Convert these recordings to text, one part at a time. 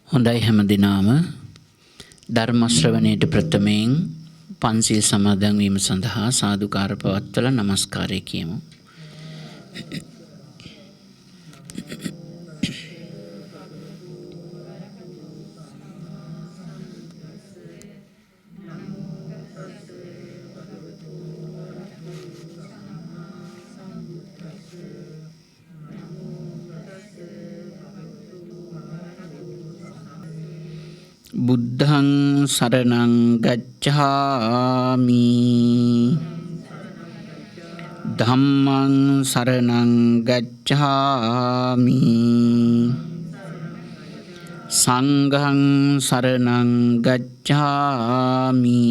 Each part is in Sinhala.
හොඳයි හැම දිනම ධර්ම ශ්‍රවණයට ප්‍රථමයෙන් පන්සිල් සමාදන් වීම සඳහා සාදුකාර පවත්වලා নমස්කාරය කියමු. බුද්ධං සරණං ගච්ඡාමි ධම්මං සරණං ගච්ඡාමි සංඝං සරණං ගච්ඡාමි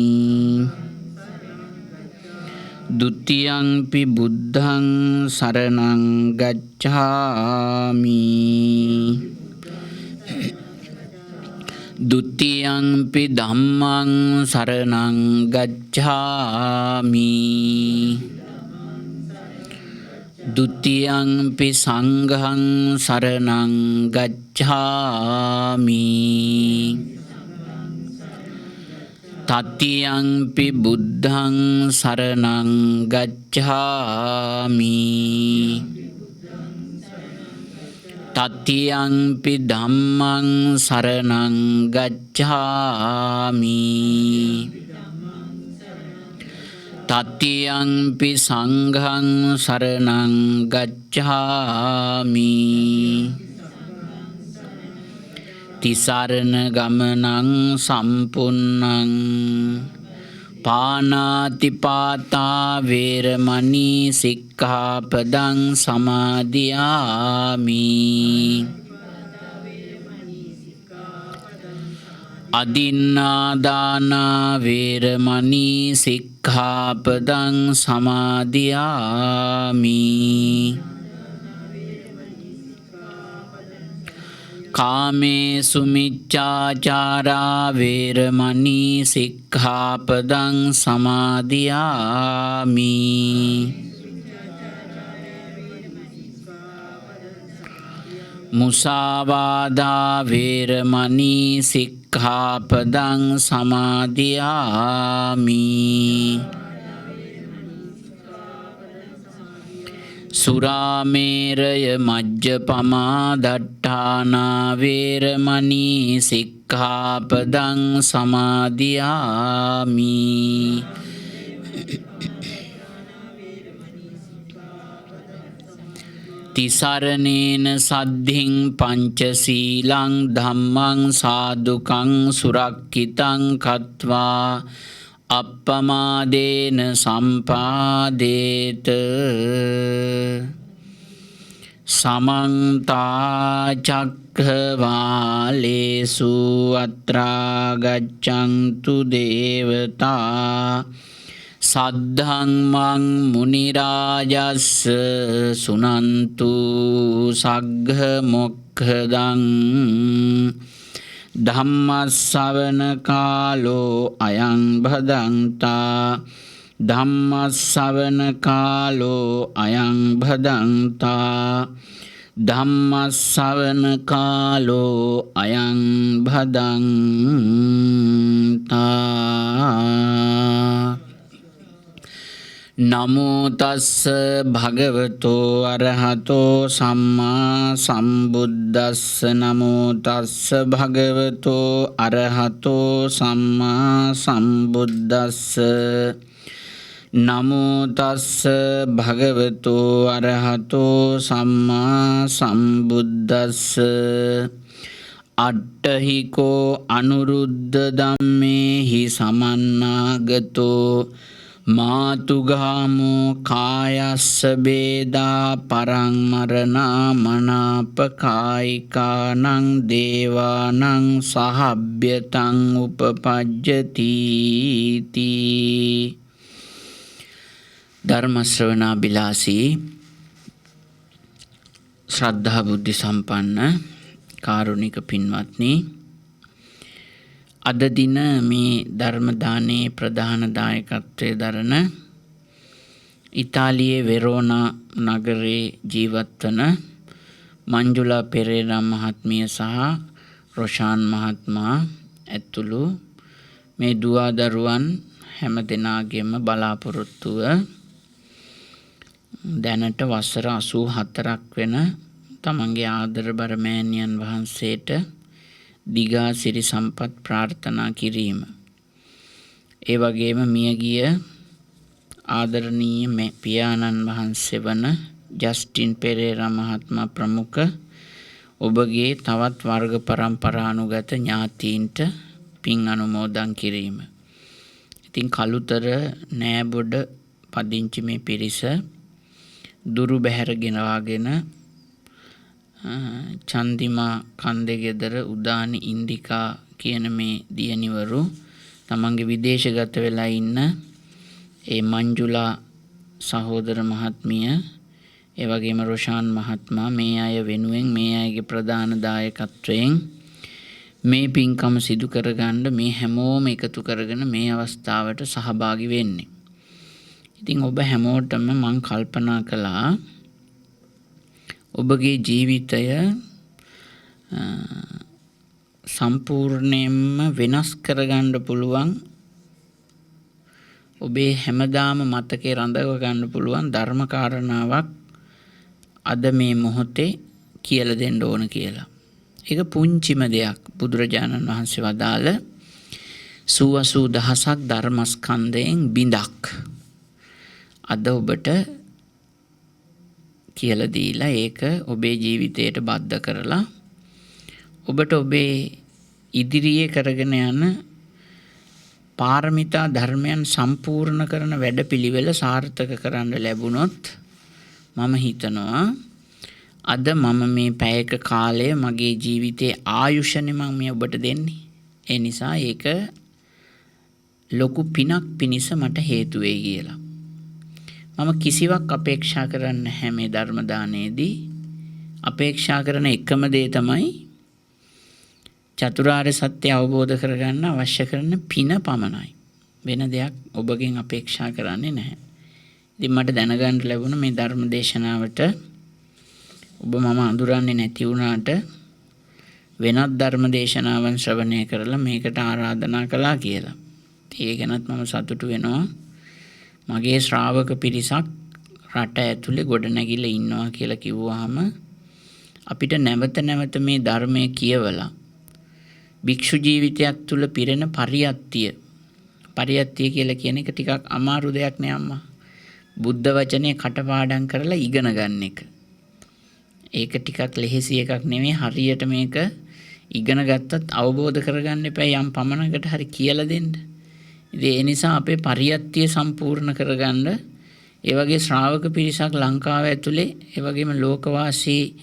ဒုတိယံ පි බුද්ධං සරණං ගච්ඡාමි දුතියංපි ධම්මං සරණං ගච්ඡාමි දුතියංපි සංඝං සරණං ගච්ඡාමි තතියංපි බුද්ධං සරණං ගච්ඡාමි තතියංපි ධම්මං සරණං ගච්ඡාමි තතියංපි සංඝං සරණං ගච්ඡාමි තිසරණ ගමනං සම්පුන්නං පානාතිපාතා වේරමණී සික්ඛාපදං සමාදියාමි අදින්නාදානා වේරමණී සික්ඛාපදං සමාදියාමි කාමේසු මිච්ඡාචාරා වේරමණී සික්ඛාපදං සමාදියාමි මුසාවාදා වේරමණී සික්ඛාපදං සමාදියාමි සුරාමේරය මජ්ජපමා දට්ඨානා වේරමණී සික්ඛාපදං සමාදියාමි තිසරණේන සද්ධින් පංචශීලං ධම්මං සාදුකං සුරක්ඛිතං කତ୍වා අප්පමාදේන සම්පාදේත සමන්තා චක්ඛවාලේසු අත්‍රා ගච්ඡන්තු දේවතා සද්ධම්මං මුනි රාජස්ස සුනන්තු සග්ග මොක්ඛදං ධම්මස්සවන කාලෝ අයං භදන්තා ධම්මස්සවන කාලෝ අයං භදන්තා ධම්මස්සවන කාලෝ අයං භදන්තා නමෝ තස්ස භගවතෝ අරහතෝ සම්මා සම්බුද්දස්ස නමෝ තස්ස භගවතෝ අරහතෝ සම්මා සම්බුද්දස්ස නමෝ තස්ස භගවතෝ අරහතෝ සම්මා සම්බුද්දස්ස අට්ඨහිකෝ අනුරුද්ධ ධම්මේහි සමන්නාගතෝ මාතුගාමෝ කායස්ස බේදා පරං මරණා මනාපකායිකානං දේවානං සහබ්යතං උපපජ්ජති ධර්ම ශ්‍රවණාබිලාසී ශ්‍රද්ධා බුද්ධ සම්පන්න කාරුණික පින්වත්නි, අද දින මේ ධර්ම දානයේ ප්‍රධාන දායකත්වයේ දරන ඉතාලියේ වෙරෝනා නගරේ ජීවත් වන මංජුලා පෙරේරා මහත්මිය සහ රොෂාන් මහත්මයා ඇතුළු මේ දුවා දරුවන් හැම දෙනාගේම බලාපොරොත්තුව දැනට වසර 84ක් වෙන තමන්ගේ ආදරබර මෑණියන් වහන්සේට දිගා සිරි සම්පත් ප්‍රාර්ථනා කිරීම. ඒ වගේම මියගිය ආදරණීය පියාණන් වහන්සේ වන ජස්ටින් පෙරේරා මහත්මයා ප්‍රමුඛ ඔබගේ තවත් වර්ග පරම්පරානුගත ඥාතීන්ට පින් අනුමෝදන් කිරීම. ඉතින් කළුතර නෑබොඩ පදිංචි මේ පිරිස දුරු බැහැර ගෙනවාගෙන චන්දිමා කන්දෙගෙදර උදානි ඉන්දිකා කියන මේ දියණිවරු තමන්ගේ විදේශගත වෙලා ඉන්න ඒ මංජුලා සහෝදර මහත්මිය ඒ වගේම රොෂාන් මහත්මයා මේ අය වෙනුවෙන් මේ අයගේ ප්‍රධාන දායකත්වයෙන් මේ පින්කම සිදු කරගන්න මේ හැමෝම එකතු කරගෙන මේ අවස්ථාවට සහභාගී වෙන්නේ. ඉතින් ඔබ හැමෝටම මම කල්පනා කළා ඔබගේ ජීවිතය සම්පූර්ණයෙන්ම වෙනස් කරගන්න පුළුවන් ඔබේ හැමදාම මතකේ රඳව ගන්න පුළුවන් ධර්ම කාරණාවක් අද මේ මොහොතේ කියලා දෙන්න ඕන කියලා. ඒක පුංචිම දෙයක්. බුදුරජාණන් වහන්සේ වදාළ 80000ක් ධර්මස්කන්ධයෙන් බිඳක් අද ඔබට කියලා දීලා ඒක ඔබේ ජීවිතයට බද්ධ කරලා ඔබට ඔබේ ඉදිරියේ කරගෙන යන පාරමිතා ධර්මයන් සම්පූර්ණ කරන වැඩපිළිවෙල සාර්ථක කරන්න ලැබුණොත් මම හිතනවා අද මම මේ පැයක කාලය මගේ ජීවිතයේ ආයුෂනේ මම මේ ඔබට දෙන්නේ. ඒ නිසා ඒක ලොකු පිනක් පිණිස මට හේතු වෙයි කියලා. මම කිසිවක් අපේක්ෂා කරන්නේ නැහැ මේ ධර්ම දානයේදී. අපේක්ෂා කරන එකම දේ තමයි චතුරාර්ය සත්‍ය අවබෝධ කරගන්න අවශ්‍ය කරන පින පමණයි. වෙන දෙයක් ඔබගෙන් අපේක්ෂා කරන්නේ නැහැ. ඉතින් මට දැනගන්න ලැබුණ මේ ධර්ම දේශනාවට ඔබ මම අඳුරන්නේ නැති වුණාට වෙනත් ධර්ම දේශනාවන් ශ්‍රවණය කරලා මේකට ආරාධනා කළා කියලා. ඒ ගැනත් මම සතුටු වෙනවා. මගේ ශ්‍රාවක පිරිසක් රට ඇතුලේ ගොඩනැගිලා ඉන්නවා කියලා කිව්වහම අපිට නැවත නැවත මේ ධර්මයේ කියවලා භික්ෂු ජීවිතයක් තුල පිරෙන පරියත්තිය කියලා කියන එක ටිකක් අමාරු දෙයක් නේ අම්මා. බුද්ධ වචනේ කටපාඩම් කරලා ඉගෙන ගන්න එක. ඒක ටිකක් ලෙහෙසි එකක් නෙමෙයි. හරියට මේක ඉගෙන ගත්තත් අවබෝධ කරගන්න එපා යම් පමණකට හරි කියලා දෙන්න. ඉතින් ඒ නිසා අපේ පරියත්තිය සම්පූර්ණ කරගන්න ඒ වගේ ශ්‍රාවක පිරිසක් ලංකාව ඇතුලේ ඒ වගේම ලෝකවාසී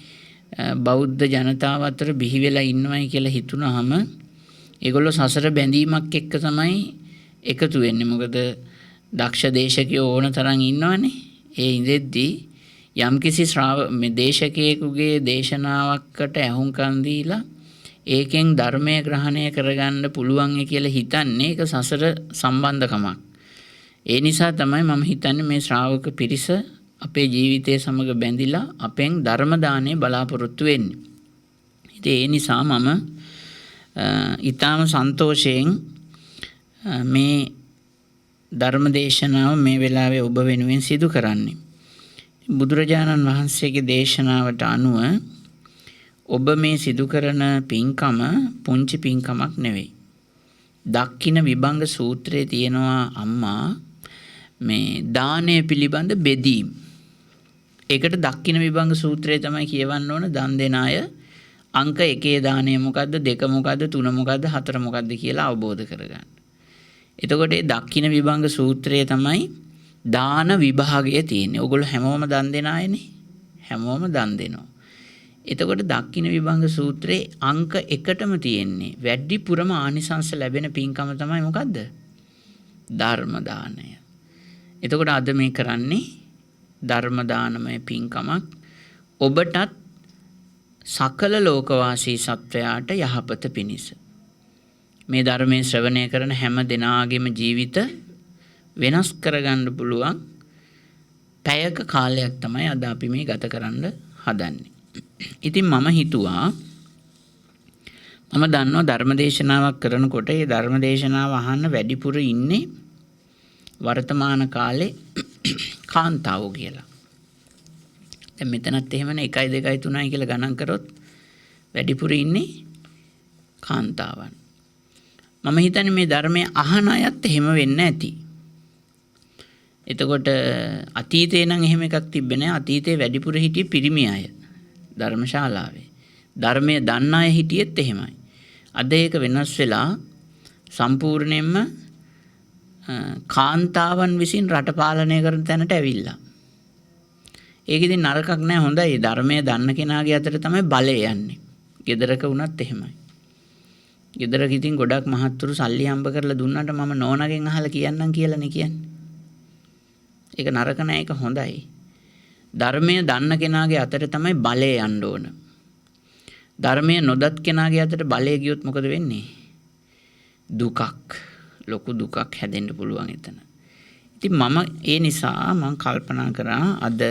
බෞද්ධ ජනතාව අතර බිහි වෙලා ඉන්නවයි කියලා හිතුනහම ඒගොල්ලෝ සසර බැඳීමක් එක්ක තමයි එකතු වෙන්නේ. මොකද දක්ෂ දේශකයෝ ඕන තරම් ඉන්නවනේ. ඒ ඉඳෙද්දී යම්කිසි දේශකයෙකුගේ දේශනාවකට ඇහුම්කන් දීලා ඒකෙන් ධර්මය ග්‍රහණය කරගන්න පුළුවන් කියලා හිතන්නේ ඒක සසර සම්බන්ධකමක්. ඒ නිසා තමයි මම හිතන්නේ මේ ශ්‍රාවක පිරිස අපේ ජීවිතය සමග බැඳිලා අපෙන් ධර්ම දාණය බලාපොරොත්තු වෙන්නේ. ඉතින් ඒ නිසා මම ඊටාම සන්තෝෂයෙන් මේ ධර්ම දේශනාව මේ වෙලාවේ ඔබ වෙනුවෙන් සිදු කරන්නේ. බුදුරජාණන් වහන්සේගේ දේශනාවට අනුව ඔබ මේ සිදු කරන පින්කම පුංචි පින්කමක් නෙවෙයි. දක්ඛින විභංග සූත්‍රයේ තියෙනවා අම්මා මේ දානය පිළිබඳ බෙදීම්. ඒකට දක්ඛින විභංග සූත්‍රය තමයි කියවන්න ඕන දන් දෙන අය අංක 1 දානය මොකද්ද 2 මොකද්ද 3 මොකද්ද 4 මොකද්ද කියලා අවබෝධ කරගන්න. එතකොට මේ දක්ඛින විභංග සූත්‍රයේ තමයි දාන විභාගය තියෙන්නේ. ඔයගොල්ලෝ හැමෝම දන් දෙන අයනේ. හැමෝම දන් දෙනවා. එතකොට දක්ඛින විභංග සූත්‍රයේ අංක 1ටම තියෙන්නේ වැඩිපුරම ආනිසංස ලැබෙන පින්කම තමයි මොකද්ද? ධර්ම දානය. එතකොට අද මේ කරන්නේ ධර්ම දානමය පින්කමක්. ඔබටත් සකල ලෝකවාසී සත්වයාට යහපත පිණිස. මේ ධර්මයේ ශ්‍රවණය කරන හැම දෙනාගේම ජීවිත වෙනස් කරගන්න පුළුවන් පැයක කාලයක් තමයි අද අපි මේ ගත කරන්න හදන්නේ. ඉතින් මම හිතුවා මම දන්නවා ධර්මදේශනාවක් කරනකොට ඒ ධර්මදේශනාව අහන්න වැඩිපුර ඉන්නේ වර්තමාන කාලේ කාන්තාවෝ කියලා. දැන් මෙතනත් එහෙමනේ 1 2 3 කියලා ගණන් කරොත් වැඩිපුර ඉන්නේ කාන්තාවන්. මම හිතන්නේ මේ ධර්මයේ අහන අයත් එහෙම වෙන්න ඇති. එතකොට අතීතේ නම් එහෙම එකක් තිබ්බේ නැහැ. අතීතේ වැඩිපුර හිටියේ පිරිමි අය ධර්මශාලාවේ. ධර්මයේ දන්න අය හිටියෙත් එහෙමයි. අද ඒක වෙනස් වෙලා සම්පූර්ණයෙන්ම කාන්තාවන් විසින් රට පාලනය කරන තැනට ඇවිල්ලා. ඒක ඉතින් නරකක් නෑ, හොඳයි. ධර්මයේ දන්න කෙනාගේ අතට තමයි බලය යන්නේ. ගෙදරක වුණත් එහෙමයි. ගෙදරක ඉතින් ගොඩක් මහත්තුරු සල්ලි හම්බ කරලා දුන්නාට මම නෝනාගෙන් අහලා කියන්නම් කියලානේ කියන්නේ. ඒක නරක නෑ, ඒක හොඳයි. ධර්මයේ දන්න කෙනාගේ අතට තමයි බලය යන්න ඕන. ධර්මයේ නොදත් කෙනාගේ අතට බලය ගියොත් මොකද වෙන්නේ? දුකක්, ලොකු දුකක් හැදෙන්න පුළුවන් එතන. ඉතින් මම ඒ නිසා මම කල්පනා කරා අද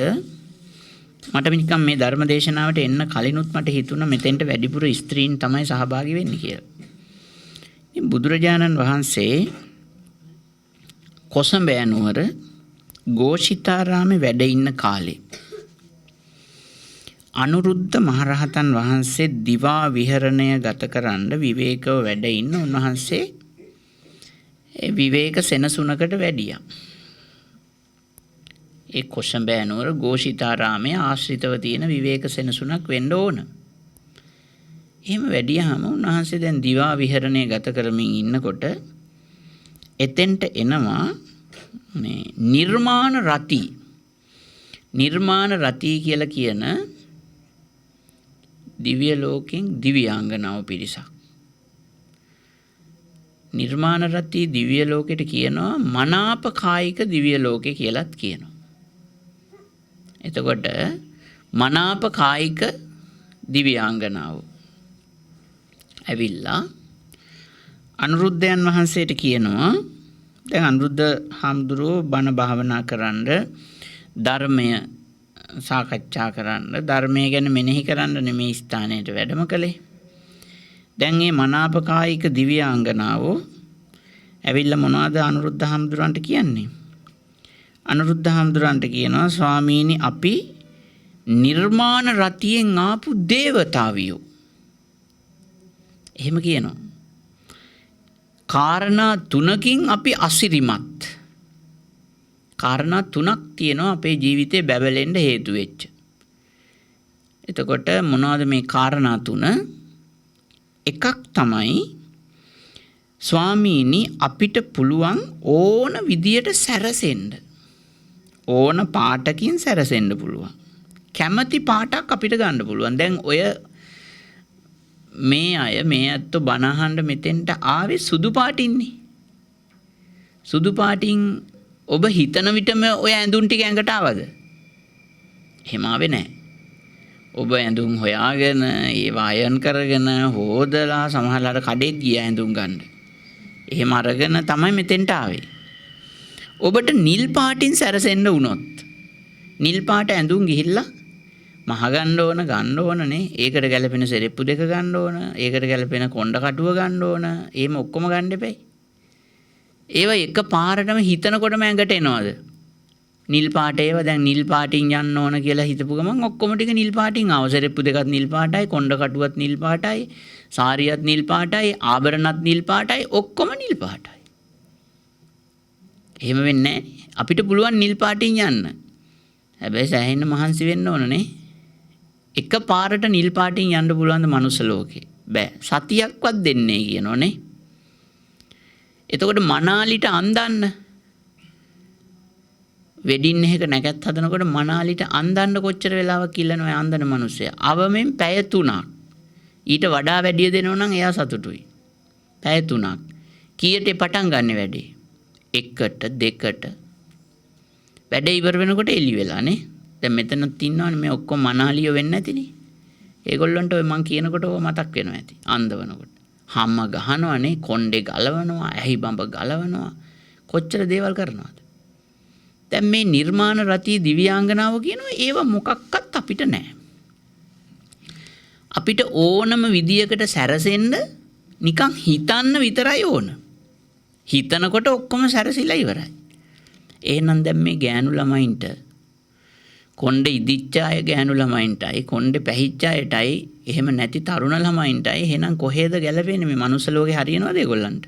මට නිකන් මේ ධර්ම දේශනාවට එන්න කලිනුත් මට හිතුණා මෙතෙන්ට වැඩිපුර ස්ත්‍රීන් තමයි සහභාගී වෙන්නේ කියලා. ඉතින් බුදුරජාණන් වහන්සේ කොසඹෑ නුවර ഘോഷිතාරාමේ වැඩ ඉන්න කාලේ අනුරුද්ධ මහරහතන් වහන්සේ දිවා විහරණය ගත කරන්න විවේකව වැඩ ඉන්න උන්වහන්සේ ඒ විවේක සෙනසුනකට වැඩියා. ඒ කොසඹෑ නුවර ഘോഷිතාරාමයේ ආශ්‍රිතව තියෙන විවේක සෙනසුනක් වෙන්න ඕන. එහෙම වැඩියාම උන්වහන්සේ දැන් දිවා විහරණය ගත කරමින් ඉන්නකොට එතෙන්ට එනවා මේ නිර්මාණ රති කියලා කියන දිව්‍ය ලෝකෙන් දිව්‍යාංගනාව පිරිසක්. නිර්මාණ රති දිව්‍ය ලෝකෙට කියනවා මනාප කායික දිව්‍ය ලෝකේ කියලාත් කියනවා. එතකොට මනාප කායික දිව්‍යාංගනාව ඇවිල්ලා අනුරුද්ධයන් වහන්සේට කියනවා දැන් අනුරුද්ධ හාමුදුරුවෝ බණ භාවනා කරන්න, ධර්මය සාකච්ඡා කරන්න, ධර්මය ගැන මෙනෙහි කරන්න නෙමේ ස්ථානයට වැඩම කළේ. දැන් මේ මනාප කායික දිව්‍යාංගනාවෝ ඇවිල්ලා මොනවද අනුරුද්ධ හාමුදුරන්ට කියන්නේ? අනුරුද්ධ හාමුදුරන්ට කියනවා ස්වාමීනි අපි නිර්මාණ රතියෙන් ආපු දේවතාවියෝ. එහෙම කියනවා. කාරණා 3කින් අපි අසිරිමත්. කාරණා 3ක් තියෙනවා අපේ ජීවිතේ බැබලෙන්න හේතු වෙච්ච. එතකොට මොනවද මේ කාරණා 3? එකක් තමයි ස්වාමීනි අපිට පුළුවන් ඕන විදියට සැරසෙන්න. ඕන පාටකින් සැරසෙන්න පුළුවන්. කැමැති පාටක් අපිට ගන්න පුළුවන්. දැන් ඔය මේ අත්තු බනහන්න මෙතෙන්ට ආවේ සුදු පාටින්නේ. සුදු පාටින් ඔබ හිතන විටම ඔය ඇඳුම් ටික ඇඟට ආවද? එහෙම ආවේ නැහැ. ඔබ ඇඳුම් හොයාගෙන ඒවා අයන් කරගෙන හොදලා සමහරවල්ලාට කඩේත් ගියා ඇඳුම් ගන්න. එහෙම අරගෙන තමයි මෙතෙන්ට ආවේ. ඔබට නිල් පාටින් සැරසෙන්න වුණොත් නිල් පාට ඇඳුම් ගිහිල්ලා මහ ගන්න ඕනනේ. ඒකට ගැලපෙන සෙරෙප්පු දෙක ගන්න ඕන. ඒකට ගැලපෙන කොණ්ඩ කටුව ගන්න ඕන. එහෙම ඔක්කොම ගන්න එපයි. ඒවා එක පාරටම හිතනකොටම ඇඟට එනවද? නිල් පාට ඒවා දැන් නිල් පාටින් යන්න ඕන කියලා හිතපු ගමන් ඔක්කොම ටික නිල් පාටින් ආව. සෙරෙප්පු දෙකත් නිල් පාටයි, කොණ්ඩ කටුවත් නිල් පාටයි, සාරියත් නිල් පාටයි, ආභරණත් නිල් පාටයි, ඔක්කොම නිල් පාටයි. එහෙම වෙන්නේ නැහැ. අපිට පුළුවන් නිල් පාටින් යන්න. හැබැයි සෑහෙන්න මහන්සි වෙන්න ඕනනේ. එක පාරට නිල් පාටින් යන්න පුළුවන් ද මනුස්ස ලෝකේ? බෑ. සතියක්වත් දෙන්නේ කියනෝනේ. එතකොට මනාලිට අන්දන්න වෙඩින් එකක නැකත් හදනකොට මනාලිට අන්දන්න කොච්චර වෙලාවක් ඉල්ලනවා අන්දන මිනිස්සයා? අවමෙන් පැය 3ක්. ඊට වඩා වැඩි දෙනෝ නම් එයා සතුටුයි. පැය 3ක්. කීයට පටන් ගන්න වැඩේ? 1ට 2ට. වැඩ ඉවර වෙනකොට එළි වෙලානේ. දැන් මෙතනත් ඉන්නවනේ මේ ඔක්කොම මනාලියෝ වෙන්නේ නැතිනේ. ඒගොල්ලන්ට ඔය මං කියනකොට ඔය මතක් වෙනවා ඇති. අන්දවනකොට. හම්ම ගහනවනේ, කොණ්ඩේ ගලවනවා, ඇහි බඹ ගලවනවා. කොච්චර දේවල් කරනවද? දැන් මේ නිර්මාණ රති දිව්‍යාංගනාව කියනවා ඒව මොකක්වත් අපිට නැහැ. අපිට ඕනම විදියකට සැරසෙන්න නිකන් හිතන්න විතරයි ඕන. හිතනකොට ඔක්කොම සැරසිලා ඉවරයි. එහෙනම් දැන් මේ ගෑනු ළමයින්ට කොණ්ඩේ ඉදිච්ච අය ගෑනු ළමයින්ටයි කොණ්ඩේ පැහිච්ච අයටයි එහෙම නැති තරුණ ළමයින්ටයි එහෙනම් කොහෙද ගැලපෙන්නේ මේ මනුස්ස ලෝකේ හරියනවද ඒගොල්ලන්ට?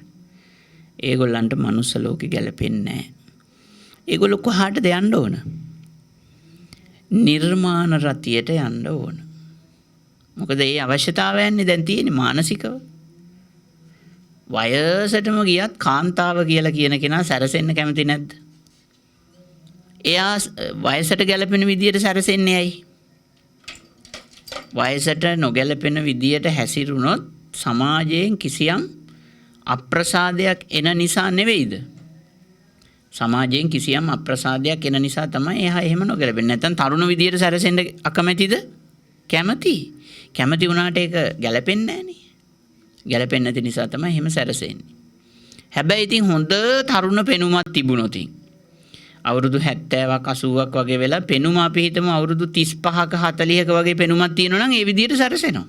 ඒගොල්ලන්ට මනුස්ස ලෝකේ ගැලපෙන්නේ නැහැ. ඒගොල්ලෝ කොහාටද යන්න ඕන? නිර්මාණ රතියට යන්න ඕන. මොකද ඒ අවශ්‍යතාවයන්නේ දැන් තියෙන්නේ මානසිකව. වයසටම ගියත් කාන්තාව කියලා කියන කෙනා සැරසෙන්න කැමති නැද්ද? එයා වයසට ගැලපෙන විදියට සැරසෙන්නේ ඇයි? වයසට නොගැලපෙන විදියට හැසිරුණොත් සමාජයෙන් කිසියම් අප්‍රසාදයක් එන නිසා නෙවෙයිද? සමාජයෙන් කිසියම් අප්‍රසාදයක් එන නිසා තමයි එයා එහෙම නොගැලපෙන්නේ. නැත්නම් තරුණ විදියට සැරසෙන්න අකමැතිද? කැමති. කැමති වුණාට ඒක ගැලපෙන්නේ නැහනේ. ගැලපෙන්නේ නැති නිසා තමයි එහෙම සැරසෙන්නේ. හැබැයි ඉතින් හොඳ තරුණ පෙනුමක් තිබුණොත් අවුරුදු 70ක් 80ක් වගේ වෙලා පෙනුම අපි හිතමු අවුරුදු 35ක 40ක වගේ පෙනුමක් තියෙනවා නම් ඒ විදියට සැරසෙනවා.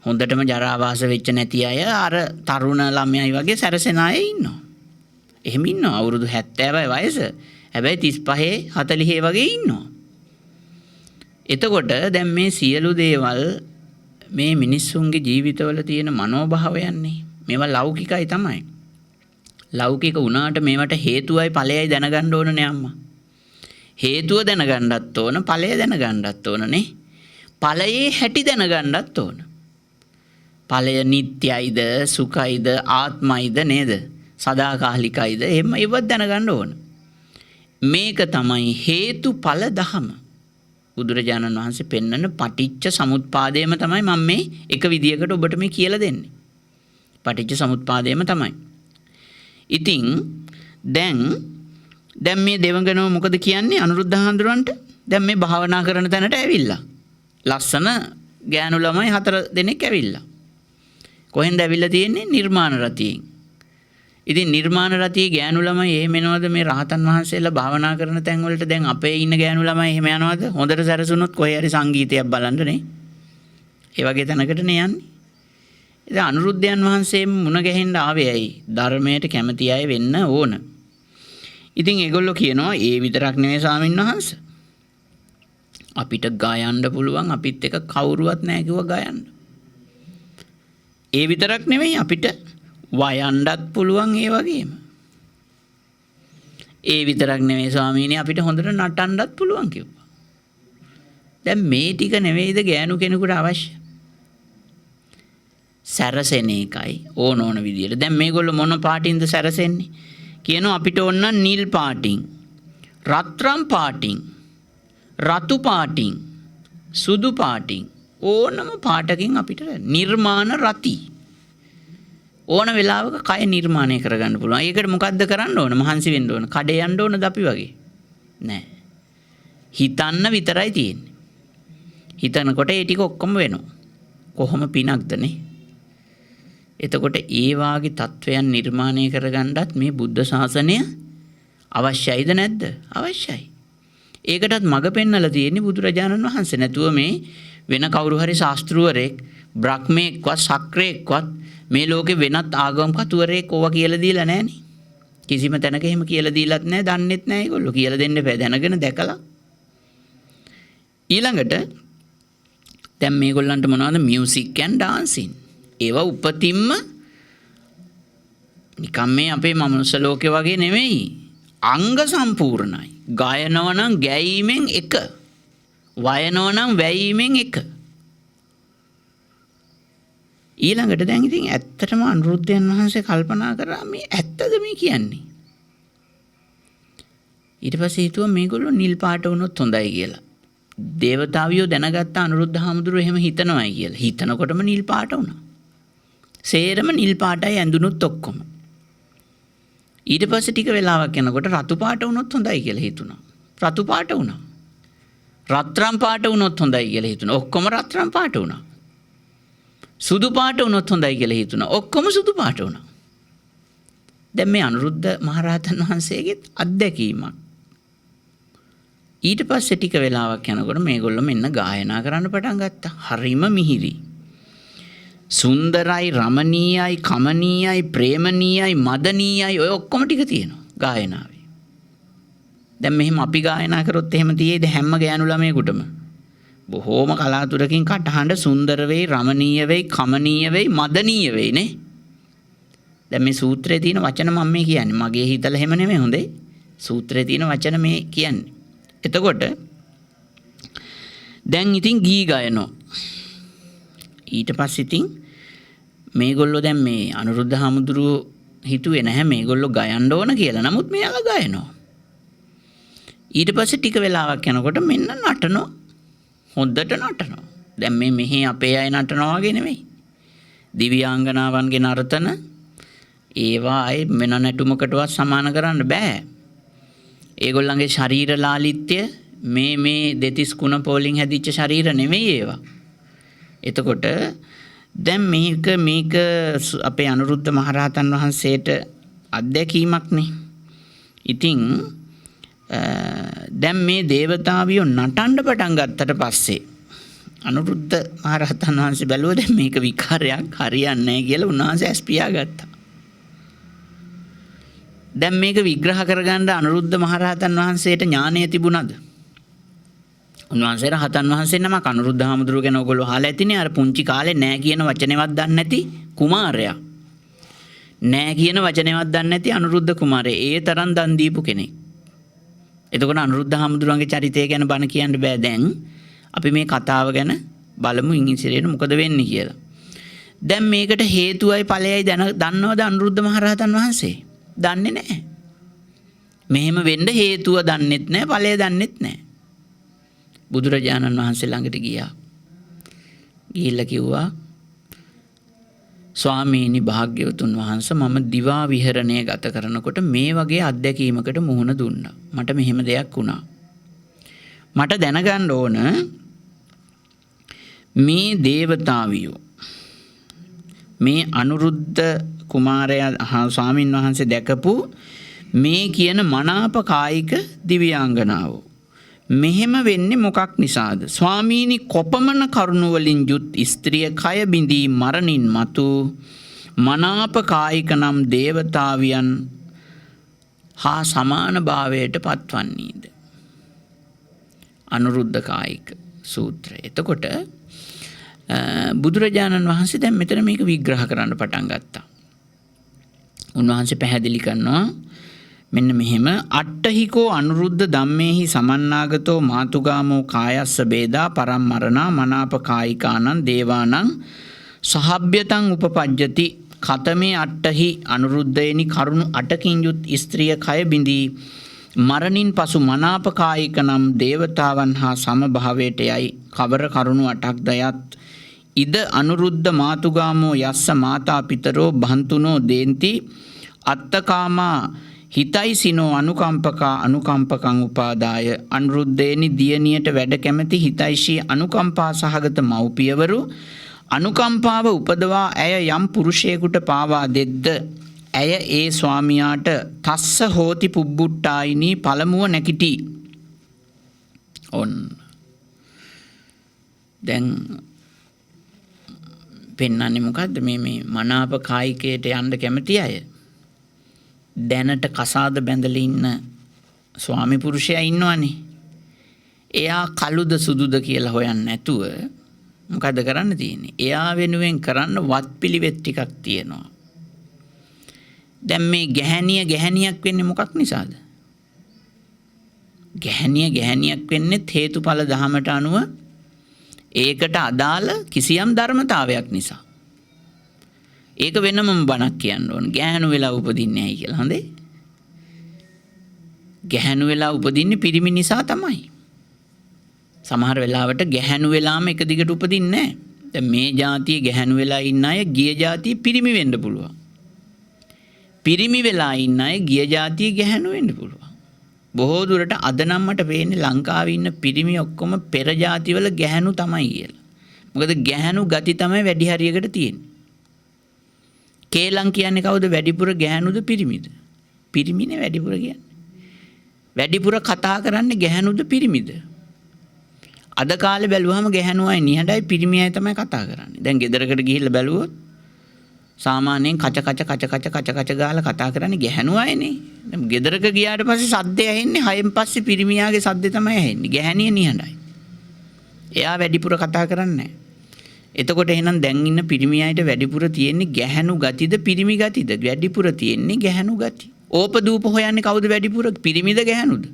හොඳටම ජරාවාස වෙච්ච නැති අය අර තරුණ ළමයි වගේ සැරසෙන අය ඉන්නවා. එහෙම ඉන්නවා අවුරුදු 70යි වයස. හැබැයි 35 40 වගේ ඉන්නවා. එතකොට දැන් මේ සියලු දේවල් මේ මිනිස්සුන්ගේ ජීවිතවල තියෙන මනෝභාවයන්නේ මේවා ලෞකිකයි තමයි. ලෞකික වුණාට මේවට හේතුවයි ඵලයයි දැනගන්න ඕනනේ අම්මා. හේතුව දැනගන්නත් ඕන, ඵලය දැනගන්නත් ඕනනේ. ඵලයේ හැටි දැනගන්නත් ඕන. ඵලය නිට්ටයයිද, සුඛයිද, ආත්මයිද නේද? සදාකාලිකයිද? එහෙම ඒවත් දැනගන්න ඕන. මේක තමයි හේතුඵල ධම. බුදුරජාණන් වහන්සේ පෙන්වන පටිච්ච සමුප්පාදයම තමයි මම මේ එක විදියකට ඔබට මේ කියලා දෙන්නේ. පටිච්ච සමුප්පාදයම තමයි. ඉතින් දැන් මේ දෙවඟනෝ මොකද කියන්නේ අනුරුද්ධ හාමුදුරන්ට? දැන් මේ භාවනා කරන තැනට ඇවිල්ලා. ලස්සන ගෑනු ළමයි 4 දෙනෙක් ඇවිල්ලා. කොහෙන්ද ඇවිල්ලා තියෙන්නේ? නිර්මාණ රතියෙන්. ඉතින් නිර්මාණ රතියේ ගෑනු ළමයි එහෙම එනවද මේ රහතන් වහන්සේලා භාවනා කරන තැන් වලට? දැන් අපේ ඉන්න ගෑනු ළමයි එහෙම යනවද? හොඳට සැරසුනොත් කොහේ හරි සංගීතයක් බලන්න නේ. ඒ වගේ තැනකට නේ යන්නේ. ඉතින් අනුරුද්ධයන් වහන්සේ මුණ ගැහෙන්න ආවේ ඇයි? ධර්මයට කැමති අය වෙන්න ඕන. ඉතින් ඒගොල්ලෝ කියනවා ඒ විතරක් නෙවෙයි ස්වාමීන් වහන්සේ. අපිට ගයන්න පුළුවන්, අපිත් එක කවුරුවත් නැහැ කිව්වා ගයන්න. ඒ විතරක් නෙවෙයි අපිට වයන්නත් පුළුවන් ඒ වගේම. ඒ විතරක් නෙවෙයි ස්වාමීනි අපිට හොඳට නටන්නත් පුළුවන් කිව්වා. දැන් මේ ටික නෙවෙයිද ගෑනු කෙනෙකුට අවශ්‍ය? සැරසෙන එකයි ඕන විදියට. දැන් මේගොල්ලෝ මොන පාටින්ද සැරසෙන්නේ? කියනවා අපිට ඕන නම් නිල් පාටින්, රත්රන් පාටින්, රතු පාටින්, සුදු පාටින් ඕනම පාටකින් අපිට නිර්මාණ රති ඕන වෙලාවක කය නිර්මාණය කරගන්න පුළුවන්. ඒකට මොකද්ද කරන්න ඕන? මහන්සි වෙන්න ඕන. කඩේ යන්න ඕනද අපි වගේ? නෑ. හිතන්න විතරයි තියෙන්නේ. හිතනකොට ඒ ටික ඔක්කොම වෙනවා. කොහොම පිනක්ද නේ? එතකොට ඒ වාගේ තත්වයන් නිර්මාණය කරගන්නත් මේ බුද්ධ ශාසනය අවශ්‍යයිද නැද්ද? අවශ්‍යයි. ඒකටත් මඟ පෙන්වලා තියෙන්නේ බුදුරජාණන් වහන්සේ. නැතුව මේ වෙන කවුරු හරි ශාස්ත්‍රූවරයෙක්, බ්‍රහ්මයෙක්වත්, ශක්‍රයෙක්වත් මේ ලෝකේ වෙනත් ආගම් කතුවරයෙක් ඕවා කියලා දීලා නැහනේ. කිසිම තැනක එහෙම කියලා දීලත් නැහැ, දන්නෙත් නැහැ ඒගොල්ලෝ. කියලා දෙන්න බෑ දැනගෙන දැකලා. ඊළඟට දැන් මේගොල්ලන්ට මොනවද? Music and dancing. ඒවා උපතින්ම නිකම් මේ අපේ මනුස්ස ලෝකේ වගේ නෙමෙයි. අංග සම්පූර්ණයි. ගායනවා නම් ගැයීමෙන් එක. වයනවා නම් වැයීමෙන් එක. ඊළඟට දැන් ඉතින් ඇත්තටම අනුරුද්ධයන් වහන්සේ කල්පනා කරා මේ ඇත්තද මේ කියන්නේ? ඊට පස්සේ හිතුවා මේගොල්ලෝ නිල් පාට වුණොත් හොඳයි කියලා. දේවතාවියෝ දැනගත්ත අනුරුද්ධ හාමුදුරුවෝ එහෙම හිතනවායි කියලා. හිතනකොටම නිල් පාට වුණා. සේරම නිල් පාටයි ඇඳුනුත් ඔක්කොම. ඊට පස්සේ ටික වෙලාවක් යනකොට රතු පාට වුණොත් හොඳයි කියලා හිතුණා. රතු පාට වුණා. රත්රන් පාට වුණොත් හොඳයි කියලා හිතුණා. ඔක්කොම රත්රන් පාට වුණා. සුදු පාට වුණොත් හොඳයි කියලා හිතුණා. ඔක්කොම සුදු පාට වුණා. දැන් මේ අනුරුද්ධ මහරහතන් වහන්සේගේ අත්දැකීමක්. ඊට පස්සේ ටික වෙලාවක් යනකොට මේගොල්ලෝ මෙන්න ගායනා කරන්න පටන් ගත්තා. හරිම මිහිරි. සුන්දරයි, රමණීයයි, කමනීයයි, ප්‍රේමනීයයි, මදනීයයි ඔය ඔක්කොම ටික තියෙනවා ගායනාවේ. දැන් මෙහෙම අපි ගායනා කරොත් එහෙම තියේද හැම ගෑනු ළමයෙකුටම? බොහෝම කලාතුරකින් කටහඬ සුන්දර වෙයි, රමණීය වෙයි, කමනීය වෙයි, මදනීය වෙයි නේ. දැන් මේ සූත්‍රයේ තියෙන වචන මම මේ කියන්නේ. මගේ හිතලා එහෙම නෙමෙයි හොඳේ. සූත්‍රයේ තියෙන වචන මේ කියන්නේ. එතකොට දැන් ඉතින් ගී ගයනවා. ඊට පස්සේ ඉතින් මේගොල්ලෝ දැන් මේ අනුරුද්ධ හාමුදුරුවෝ හිතුවේ නැහැ මේගොල්ලෝ ගයන්න ඕන කියලා. නමුත් මෙයාලා ගයනවා. ඊට පස්සේ ටික වෙලාවක් යනකොට මෙන්න නටනවා. හොඳට නටනවා. දැන් මේ මෙහි අපේ අය නටනවා වගේ නෙමෙයි. දිව්‍යාංගනාවන්ගේ නර්තන ඒවා අය වෙන නැටුමකටවත් සමාන කරන්න බෑ. ඒගොල්ලන්ගේ ශරීර ලාලිත්‍ය මේ දෙතිස් කුණ පොලින් හැදිච්ච ශරීර නෙමෙයි ඒවා. එතකොට දැන් මේක අපේ අනුරුද්ධ මහරහතන් වහන්සේට අත්දැකීමක්නේ. ඉතින් දැන් මේ දේවතාවියෝ නටන්න පටන් ගත්තට පස්සේ අනුරුද්ධ මහරහතන් වහන්සේ බැලුවා දැන් මේක විකාරයක් හරියන්නේ නැහැ කියලා උන්වහන්සේ ඇස් පියාගත්තා. දැන් මේක විග්‍රහ කරගන්න අනුරුද්ධ මහරහතන් වහන්සේට ඥානය තිබුණාද? උන්වහන්සේ රහතන් වහන්සේ නමක්. අනුරුද්ධ හාමුදුරුවෝ ගැන ඔයගොල්ලෝ අහලා ඇතිනේ. අර පුංචි කාලේ නෑ කියන වචනේවත් දන්නේ නැති කුමාරයා. නෑ කියන වචනේවත් දන්නේ නැති අනුරුද්ධ කුමාරයා. ඒ තරම් දන් දීපු කෙනෙක්. එතකොට අනුරුද්ධ හාමුදුරුවන්ගේ චරිතය ගැන බණ කියන්න බෑ. දැන් අපි මේ කතාව ගැන බලමු ඉංග්‍රීසියෙන් මොකද වෙන්නේ කියලා. දැන් මේකට හේතුවයි ඵලයයි දන්නවද අනුරුද්ධ මහරහතන් වහන්සේ? දන්නේ නැහැ. මෙහෙම වෙන්න හේතුව දන්නෙත් නැහැ, ඵලය දන්නෙත් නැහැ. බුදුරජාණන් වහන්සේ ළඟට ගියා. ගිහිල්ලා කිව්වා ස්වාමීනි භාග්‍යවතුන් වහන්සේ මම දිවා විහරණය ගත කරනකොට මේ වගේ අත්දැකීමකට මුහුණ දුන්නා. මට මෙහෙම දෙයක් වුණා. මට දැනගන්න ඕන මේ දේවතාවියෝ මේ අනුරුද්ධ කුමාරයා ස්වාමින් වහන්සේ දැකපු මේ කියන මනාප කායික දිව්‍යාංගනාවෝ මෙහෙම වෙන්නේ මොකක් නිසාද? ස්වාමීනි කොපමණ කරුණ වලින් යුත් ස්ත්‍රිය කය බිඳී මරණින් මතු මනාප කායික නම් දේවතාවියන් හා සමාන භාවයට පත්වන්නේද? අනුරුද්ධ කායික සූත්‍රය. එතකොට බුදුරජාණන් වහන්සේ දැන් මෙතන මේක විග්‍රහ කරන්න පටන් ගත්තා. උන්වහන්සේ පැහැදිලි කරනවා මෙන්න මෙහෙම අට්ඨහිකෝ අනුරුද්ධ ධම්මේහි සමන්නාගතෝ මාතුගාමෝ කායස්ස බේදා පරම්මරණා මනාප කායිකානං දේවානං සහබ්යතං උපපජ්ජති කතමේ අට්ඨහි අනුරුද්ධේනි කරුණු 8කින් යුත් ස්ත්‍රිය කය බිඳී මරණින් පසු මනාප කායික නම් දේවතාවන් හා සමභාවයට යයි කවර කරුණු 8ක් දයත් ඉද අනුරුද්ධ මාතුගාමෝ යස්ස මාතා පිතරෝ බන්තුනෝ දේන්ති අත්තකාමා හිතයිසිනෝ අනුකම්පකා අනුකම්පකං උපාදාය අනුරුද්ධේනි දියණියට වැඩ කැමැති හිතයිෂී අනුකම්පා සහගත මව්පියවරු අනුකම්පාව උපදවා ඇය යම් පුරුෂයෙකුට පාවා දෙද්ද ඇය ඒ ස්වාමියාට තස්ස හෝති පුබ්බුට්ටායිනී පළමුව නැකිටි. ඔන්න දැන් පෙන්වන්නේ මොකද්ද? මේ මනාප කායිකයට යන්න කැමති අය දැනට කසාද බැඳලා ඉන්න ස්වාමි පුරුෂයා ඉන්නවනේ. එයා කළුද සුදුද කියලා හොයන්නේ නැතුව මොකද කරන්න තියෙන්නේ? එයා වෙනුවෙන් කරන්න වත්පිළිවෙත් ටිකක් තියෙනවා. දැන් මේ ගැහණියක් වෙන්නේ මොකක් නිසාද? ගැහණියක් වෙන්නේ හේතුඵල ධහමට අනුව ඒකට අදාළ කිසියම් ධර්මතාවයක් නිසා. ඒක වෙනමම බණක් කියන්න ඕන. ගැහණු වෙලා උපදින්නේ නැහැ කියලා. හොඳේ. ගැහණු වෙලා උපදින්නේ පිරිමි නිසා තමයි. සමහර වෙලාවට ගැහණු වෙලාම එක දිගට උපදින්නේ නැහැ. දැන් මේ જાතියේ ගැහණු වෙලා ඉන්න අය ගිය જાතියේ පිරිමි වෙන්න පුළුවන්. පිරිමි වෙලා ඉන්න අය ගිය જાතියේ ගැහණු වෙන්න පුළුවන්. බොහෝ දුරට අද නම් මට පේන්නේ ලංකාවේ ඉන්න පිරිමි ඔක්කොම පෙර જાතිවල ගැහණු තමයි කියලා. මොකද ගැහණු ගති තමයි වැඩි හරියකට තියෙන්නේ. කේලම් කියන්නේ කවුද වැඩිපුර ගැහණුද පිරිමිද? පිරිමිනේ වැඩිපුර කියන්නේ. වැඩිපුර කතා කරන්නේ ගැහැණුද පිරිමිද? අද කාලේ බැලුවම ගැහැණු අය නිහඬයි, පිරිමි අය තමයි කතා කරන්නේ. දැන් ගෙදරකට ගිහිල්ලා බැලුවොත් සාමාන්‍යයෙන් කච ගාලා කතා කරන්නේ ගැහැණු අයනේ. දැන් ගෙදරක ගියාට පස්සේ සද්දය ඇහෙන්නේ 6න් පස්සේ පිරිමියාගේ සද්දේ තමයි ඇහෙන්නේ. ගැහැණිය නිහඬයි. එයා වැඩිපුර කතා කරන්නේ නැහැ. එතකොට එහෙනම් දැන් ඉන්න පිරිමි අයට වැඩිපුර තියෙන්නේ ගැහැණු ගතිද පිරිමි ගතිද? වැඩිපුර තියෙන්නේ ගැහැණු ගති. ඕපදූප හොයන්නේ කවුද වැඩිපුර? පිරිමිද ගැහැණුද?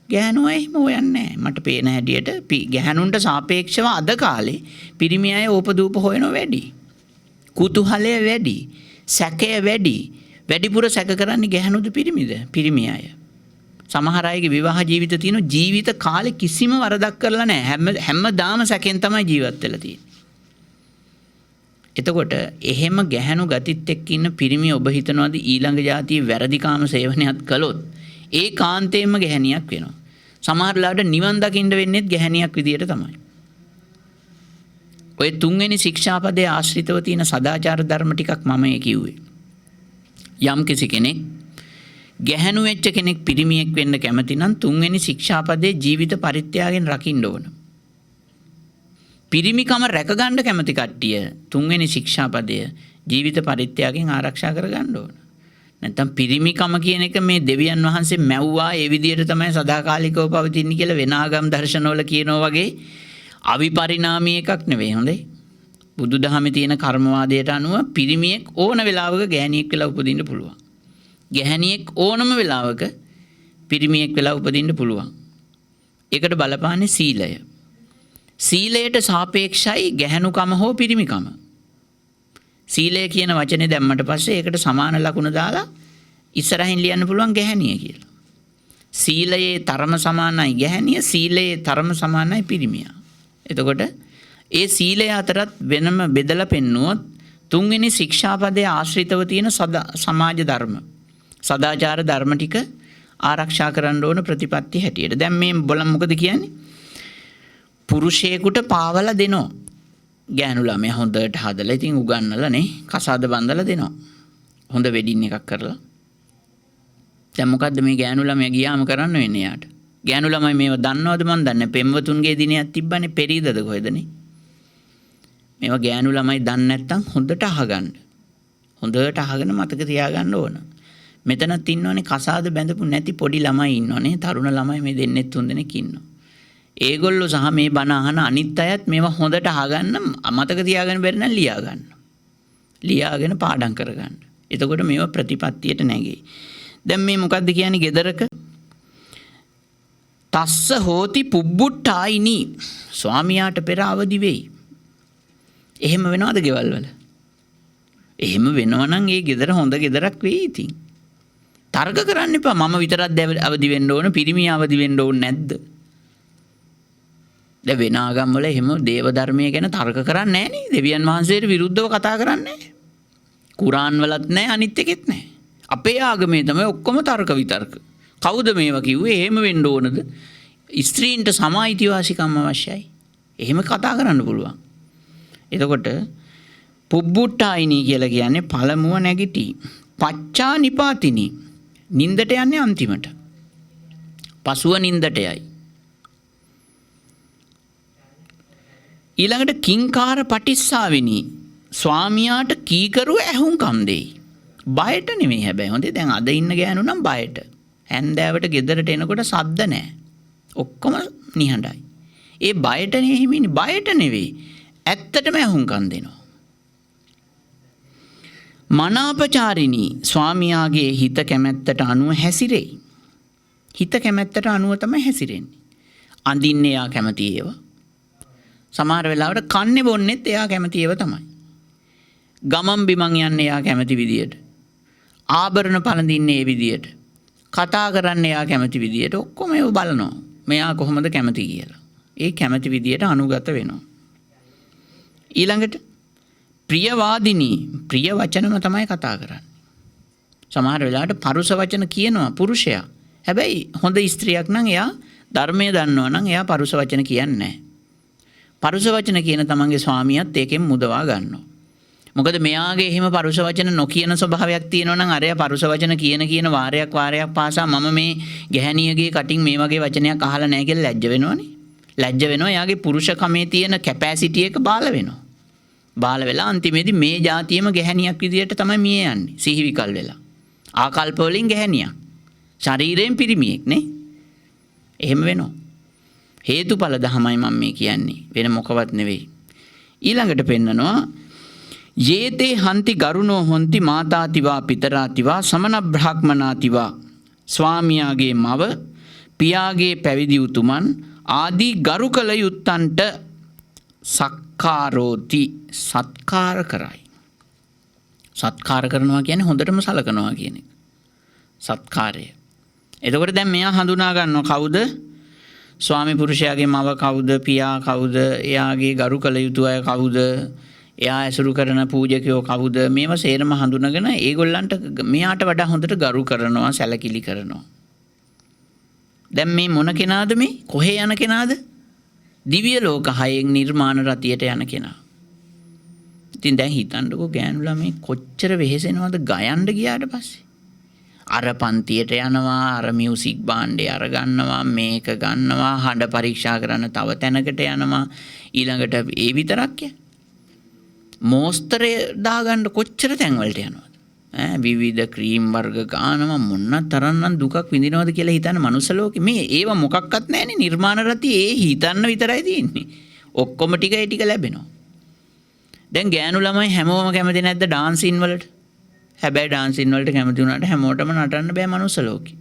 ගැහැණු අය එහෙම හොයන්නේ නැහැ. මට පේන හැටියට ගැහැණුන්ට සාපේක්ෂව අද කාලේ පිරිමි අය ඕපදූප හොයනවා වැඩි. කුතුහලය වැඩි. සැකය වැඩි. වැඩිපුර සැක කරන්නේ ගැහැණුද පිරිමිද? පිරිමි අය. සමහර අයගේ විවාහ ජීවිත තියෙන ජීවිත කාලේ කිසිම වරදක් කරලා නැහැ. හැමදාම සැකෙන් තමයි ජීවත් වෙලා තියෙන්නේ. එතකොට එහෙම ගැහැණු ගතිත් එක්ක ඉන්න පිරිමි ඔබ හිතනවාද ඊළඟ ජාතියේ වැරදිකාම සේවනයත් කළොත් ඒ කාන්තේම ගැහැණියක් වෙනවා. සමහර ලාට නිවන් දකින්න වෙන්නේත් ගැහැණියක් විදියට තමයි. ඔය තුන්වෙනි ශික්ෂාපදයේ ආශ්‍රිතව තියෙන සදාචාර ධර්ම ටිකක් මම කිව්වේ. යම් කිසි කෙනෙක් ගැහැණු වෙච්ච කෙනෙක් පිරිමියෙක් වෙන්න කැමති නම් තුන්වෙනි ශික්ෂාපදයේ ජීවිත පරිත්‍යාගයෙන් රකින්න ඕන. පිරිමිකම රැකගන්න කැමති කට්ටිය තුන්වෙනි ශික්ෂාපදය ජීවිත පරිත්‍යාගයෙන් ආරක්ෂා කරගන්න ඕන. නැත්තම් පිරිමිකම කියන එක මේ දෙවියන් වහන්සේ මැව්වා ඒ විදිහට තමයි සදාකාලිකව පවතින්නේ කියලා වෙන ආගම් දර්ශනවල කියනවා වගේ අවිපරිණාමී එකක් නෙවෙයි. හොඳේ. බුදුදහමේ තියෙන කර්මවාදයට අනුව පිරිමියෙක් ඕන වෙලාවක ගැහැණියෙක් වෙලා උපදින්න පුළුවන්. ගැහැණියෙක් ඕනම වෙලාවක පිරිමියෙක් වෙලා උපදින්න පුළුවන්. ඒකට බලපාන්නේ සීලය. සීලයට සාපේක්ෂයි ගැහැණුකම හෝ පිරිමිකම. සීලය කියන වචනේ දැම්මට පස්සේ ඒකට සමාන ලකුණ දාලා ඉස්සරහින් ලියන්න පුළුවන් ගැහැණිය කියලා. සීලයේ තරම සමානයි ගැහැණිය, සීලයේ තරම සමානයි පිරිමියා. එතකොට ඒ සීලය අතරත් වෙනම බෙදලා පෙන්නුවොත් තුන්වෙනි ශික්ෂාපදයේ ආශ්‍රිතව තියෙන සමාජ ධර්ම, සදාචාර ධර්ම ටික ආරක්ෂා කරන්න ඕන ප්‍රතිපත්ති හැටියට. දැන් මේ බලමු මොකද කියන්නේ? පුරුෂයෙකුට පාවලා දෙනවා. ගෑනු ළමයා හොඳට හදලා ඉතින් උගන්නලා නේ කසාද බඳලා දෙනවා. හොඳ වෙඩින් එකක් කරලා. දැන් මොකද්ද මේ ගෑනු ළමයා ගියාම කරන්න වෙන්නේ යාට? ගෑනු ළමයි මේව දන්නවද මන් දන්නේ. පෙම්වතුන්ගේ දිනයක් තිබ්බනේ පෙරීදද කොහෙදනේ. මේවා ගෑනු ළමයි දන්නේ නැත්තම් හොඳට අහගන්න. හොඳට අහගෙන මතක තියාගන්න ඕන. මෙතනත් ඉන්නවනේ කසාද බැඳපු නැති පොඩි ළමයි ඉන්නවනේ. තරුණ ළමයි මේ දෙන්නෙත් තුන් දෙනෙක් ඉන්නවා. ඒගොල්ලෝ සහ මේ බණ අහන අනිත් අයත් මේවා හොඳට අහගන්න, මතක තියාගන්න බැරි නම් ලියා ගන්න. ලියාගෙන පාඩම් කරගන්න. එතකොට මේවා ප්‍රතිපත්තියට නැගෙයි. දැන් මේ මොකද්ද කියන්නේ ගෙදරක? තස්ස හෝති පුබ්බුට්ටායිනි. ස්වාමියාට පෙර අවදි වෙයි. එහෙම වෙනවද ගෙවල් වල? එහෙම වෙනවා නම් ඒ ගෙදර හොඳ ගෙදරක් වෙයි ඉතින්. තර්ක කරන්න එපා. මම විතරක් අවදි වෙන්න ඕන, පිරිමිය අවදි වෙන්න ඕන නැද්ද? දැන් වෙන ආගම් වල එහෙම දේව ධර්මයේ ගැන තර්ක කරන්නේ නැහැ නේ. දෙවියන් වහන්සේට විරුද්ධව කතා කරන්නේ නැහැ. කුරාන් වලත් නැහැ, අනිත් එකෙත් නැහැ. අපේ ආගමේ තමයි ඔක්කොම තර්ක විතර්ක. කවුද මේවා කිව්වේ? එහෙම වෙන්න ඕනද? ස්ත්‍රීන්ට සම අයිතිවාසිකම් අවශ්‍යයි. එහෙම කතා කරන්න පුළුවන්. එතකොට පුබ්බුට්ටායිනි කියලා කියන්නේ පළමුව නැගිටි. පච්චා නිපාතිනි. නින්දට යන්නේ අන්තිමට. පසුව නින්දට යයි. ඊළඟට කිංකාර පටිස්සාවිනි. ස්වාමියාට කීකරුව ඇහුම්කම් දෙයි. බයට නෙමෙයි හැබැයි. හොඳේ දැන් අද ඉන්න ගෑනු නම් බයට. හැන්දෑවට ගෙදරට එනකොට සද්ද නැහැ. ඔක්කොම නිහඬයි. ඒ බයට නෙමෙයි, බයට නෙවෙයි. ඇත්තටම ඇහුම්කම් දෙනවා. මනාපචාරිනී. ස්වාමියාගේ හිත කැමැත්තට අනුව හැසිරෙයි. හිත කැමැත්තට අනුව තමයි හැසිරෙන්නේ. අඳින්නේ එයා කැමති ඒවා. සමහර වෙලාවට කන්නේ බොන්නෙත් එයා කැමති ඒවා තමයි. ගමන් බිමන් යන්නේ එයා කැමති විදියට. ආභරණ පළඳින්නේ ඒ විදියට. කතා කරන්නේ එයා කැමති විදියට. ඔක්කොම ඒව බලනවා. මෙයා කොහොමද කැමති කියලා. ඒ කැමති විදියට අනුගත වෙනවා. ඊළඟට ප්‍රියවාදිනී. ප්‍රිය වචනම තමයි කතා කරන්නේ. සමහර වෙලාවට පරුස වචන කියනවා පුරුෂයා. හැබැයි හොඳ ස්ත්‍රියක් නම් එයා ධර්මය දන්නවා නම් එයා පරුස වචන කියන්නේ නැහැ. පරුස වචන කියන තමන්ගේ ස්වාමියාත් ඒකෙන් මුදවා ගන්නවා. මොකද මෙයාගේ එහෙම පරුෂ වචන නොකියන ස්වභාවයක් තියෙනවා නම් අරයා පරුෂ වචන කියන වාරයක් පාසා මම මේ ගැහණියගේ කටින් මේ වගේ වචනයක් අහලා නැහැ කියලා ලැජ්ජ වෙනවනේ. ලැජ්ජ වෙනවා. එයාගේ පුරුෂකමේ තියෙන කැපැසිටි එක බාල වෙනවා. බාල වෙලා අන්තිමේදී මේ જાතියෙම ගැහණියක් විදියට තමයි මිය යන්නේ. සිහිවිකල් වෙලා. ආකල්ප වලින් ගැහණියක්. ශරීරයෙන් පිරිමියෙක් නේ. එහෙම වෙනවා. හේතුඵල ධමයි මම මේ කියන්නේ. වෙන මොකවත් නෙවෙයි. ඊළඟට පෙන්නනවා යේතේ හන්ති ගරුණෝ හොන්ති මාතාතිවා පිතරාතිවා සමන බ්‍රාහ්මනාතිවා ස්වාමියාගේ මව පියාගේ පැවිදි උතුමන් ආදී ගරු කළ යුත්තන්ට සක්කාරෝති සත්කාර කරයි. සත්කාර කරනවා කියන්නේ හොඳටම සලකනවා කියන එක. සත්කාරය. එතකොට දැන් මෙයා හඳුනා ගන්නවා කවුද? ස්වාමි පුරුෂයාගේ මව කවුද? පියා කවුද? එයාගේ ගරු කළ යුතු අය කවුද? එයා ඇසුරු කරන පූජකයෝ කවුද? මේවා සේරම හඳුනගෙන ඒගොල්ලන්ට මෙයාට වඩා හොඳට ගරු කරනවා, සැලකිලි කරනවා. දැන් මේ මොන කෙනාද මේ? කොහේ යන කෙනාද? දිව්‍ය ලෝක 6න් නිර්මාණ රතියට යන කෙනා. ඉතින් දැන් හිතන්නකෝ ගෑනු ළමයි කොච්චර වෙහෙසෙනවද ගයන්න ගියාට පස්සේ. අර පන්තියට යනවා, අර මියුසික් බාණ්ඩේ අර ගන්නවා, මේක ගන්නවා, හඬ පරීක්ෂා කරන්න තව තැනකට යනවා. ඊළඟට ඒ විතරක් මෝස්තරය දාගන්න කොච්චර තැන්වලට යනවද? විවිධ ක්‍රීම් වර්ග ගන්නවා මොන තරම්නම් දුකක් විඳිනවද කියලා හිතන මනුස්ස ලෝකේ මේ ඒව මොකක්වත් නැහැනේ. නිර්මාණ රතිය ඒ හිතන්න විතරයි තියෙන්නේ. ඔක්කොම ටික ඒ ටික ලැබෙනවා. දැන් ගෑනු ළමයි හැමෝම කැමති නැද්ද ඩාන්සින් වලට? හැබැයි ඩාන්සින් වලට කැමති වුණාට හැමෝටම නටන්න බෑ මනුස්ස ලෝකේ.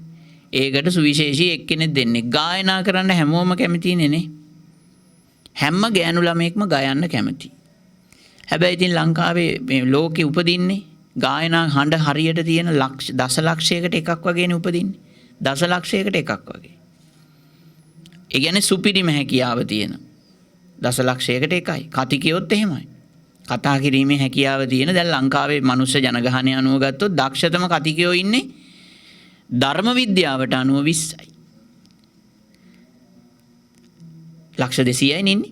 ඒකට සුවිශේෂී එක්කෙනෙක් දෙන්නේ. ගායනා කරන්න හැමෝම කැමතිනේ නේ. හැම ගෑනු ළමයෙක්ම ගයන්න කැමති. හැබැයි ඉතින් ලංකාවේ මේ ලෝකේ උපදින්නේ ගායනා හඬ හරියට තියෙන දසලක්ෂයකට එකක් වගේනේ උපදින්නේ. දසලක්ෂයකට එකක් වගේ. ඒ කියන්නේ සුපිරිම හැකියාව තියෙන. දසලක්ෂයකට එකයි. කතිකයොත් එහෙමයි. කතා කිරීමේ හැකියාව තියෙන දැන් ලංකාවේ මනුෂ්‍ය ජනගහනය අනුව ගත්තොත් දක්ෂතම කතිකයෝ ඉන්නේ ධර්ම විද්‍යාවට අනුව 20යි. ලක්ෂ 200යි ඉන්නේ.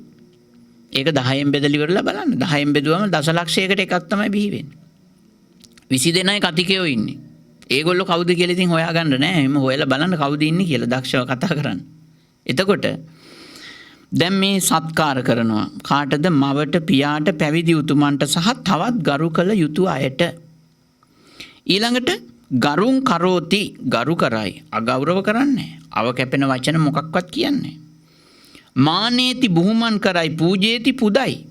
ඒක 10න් බෙදලා ඉවරලා බලන්න. 10න් බෙදුවම දසලක්ෂයකට එකක් තමයි බිහි වෙන්නේ. 20 දෙනයි කතිකයෝ ඉන්නේ. ඒගොල්ලෝ කවුද කියලා ඉතින් හොයාගන්න නෑ. එහෙම හොයලා බලන්න කවුද ඉන්නේ කියලා දක්ෂව කතා කරන්න. එතකොට දැන් මේ සත්කාර කරනවා කාටද? මවට, පියාට, පැවිදි උතුමන්ට සහ තවත් ගරු කළ යුතු අයට. ඊළඟට ගරුන් කරෝති ගරු කරයි. අගෞරව කරන්නේ. අව කැපෙන වචන මොකක්වත් කියන්නේ. මානේති බුහුමන් කරයි පූජේති පුදයි.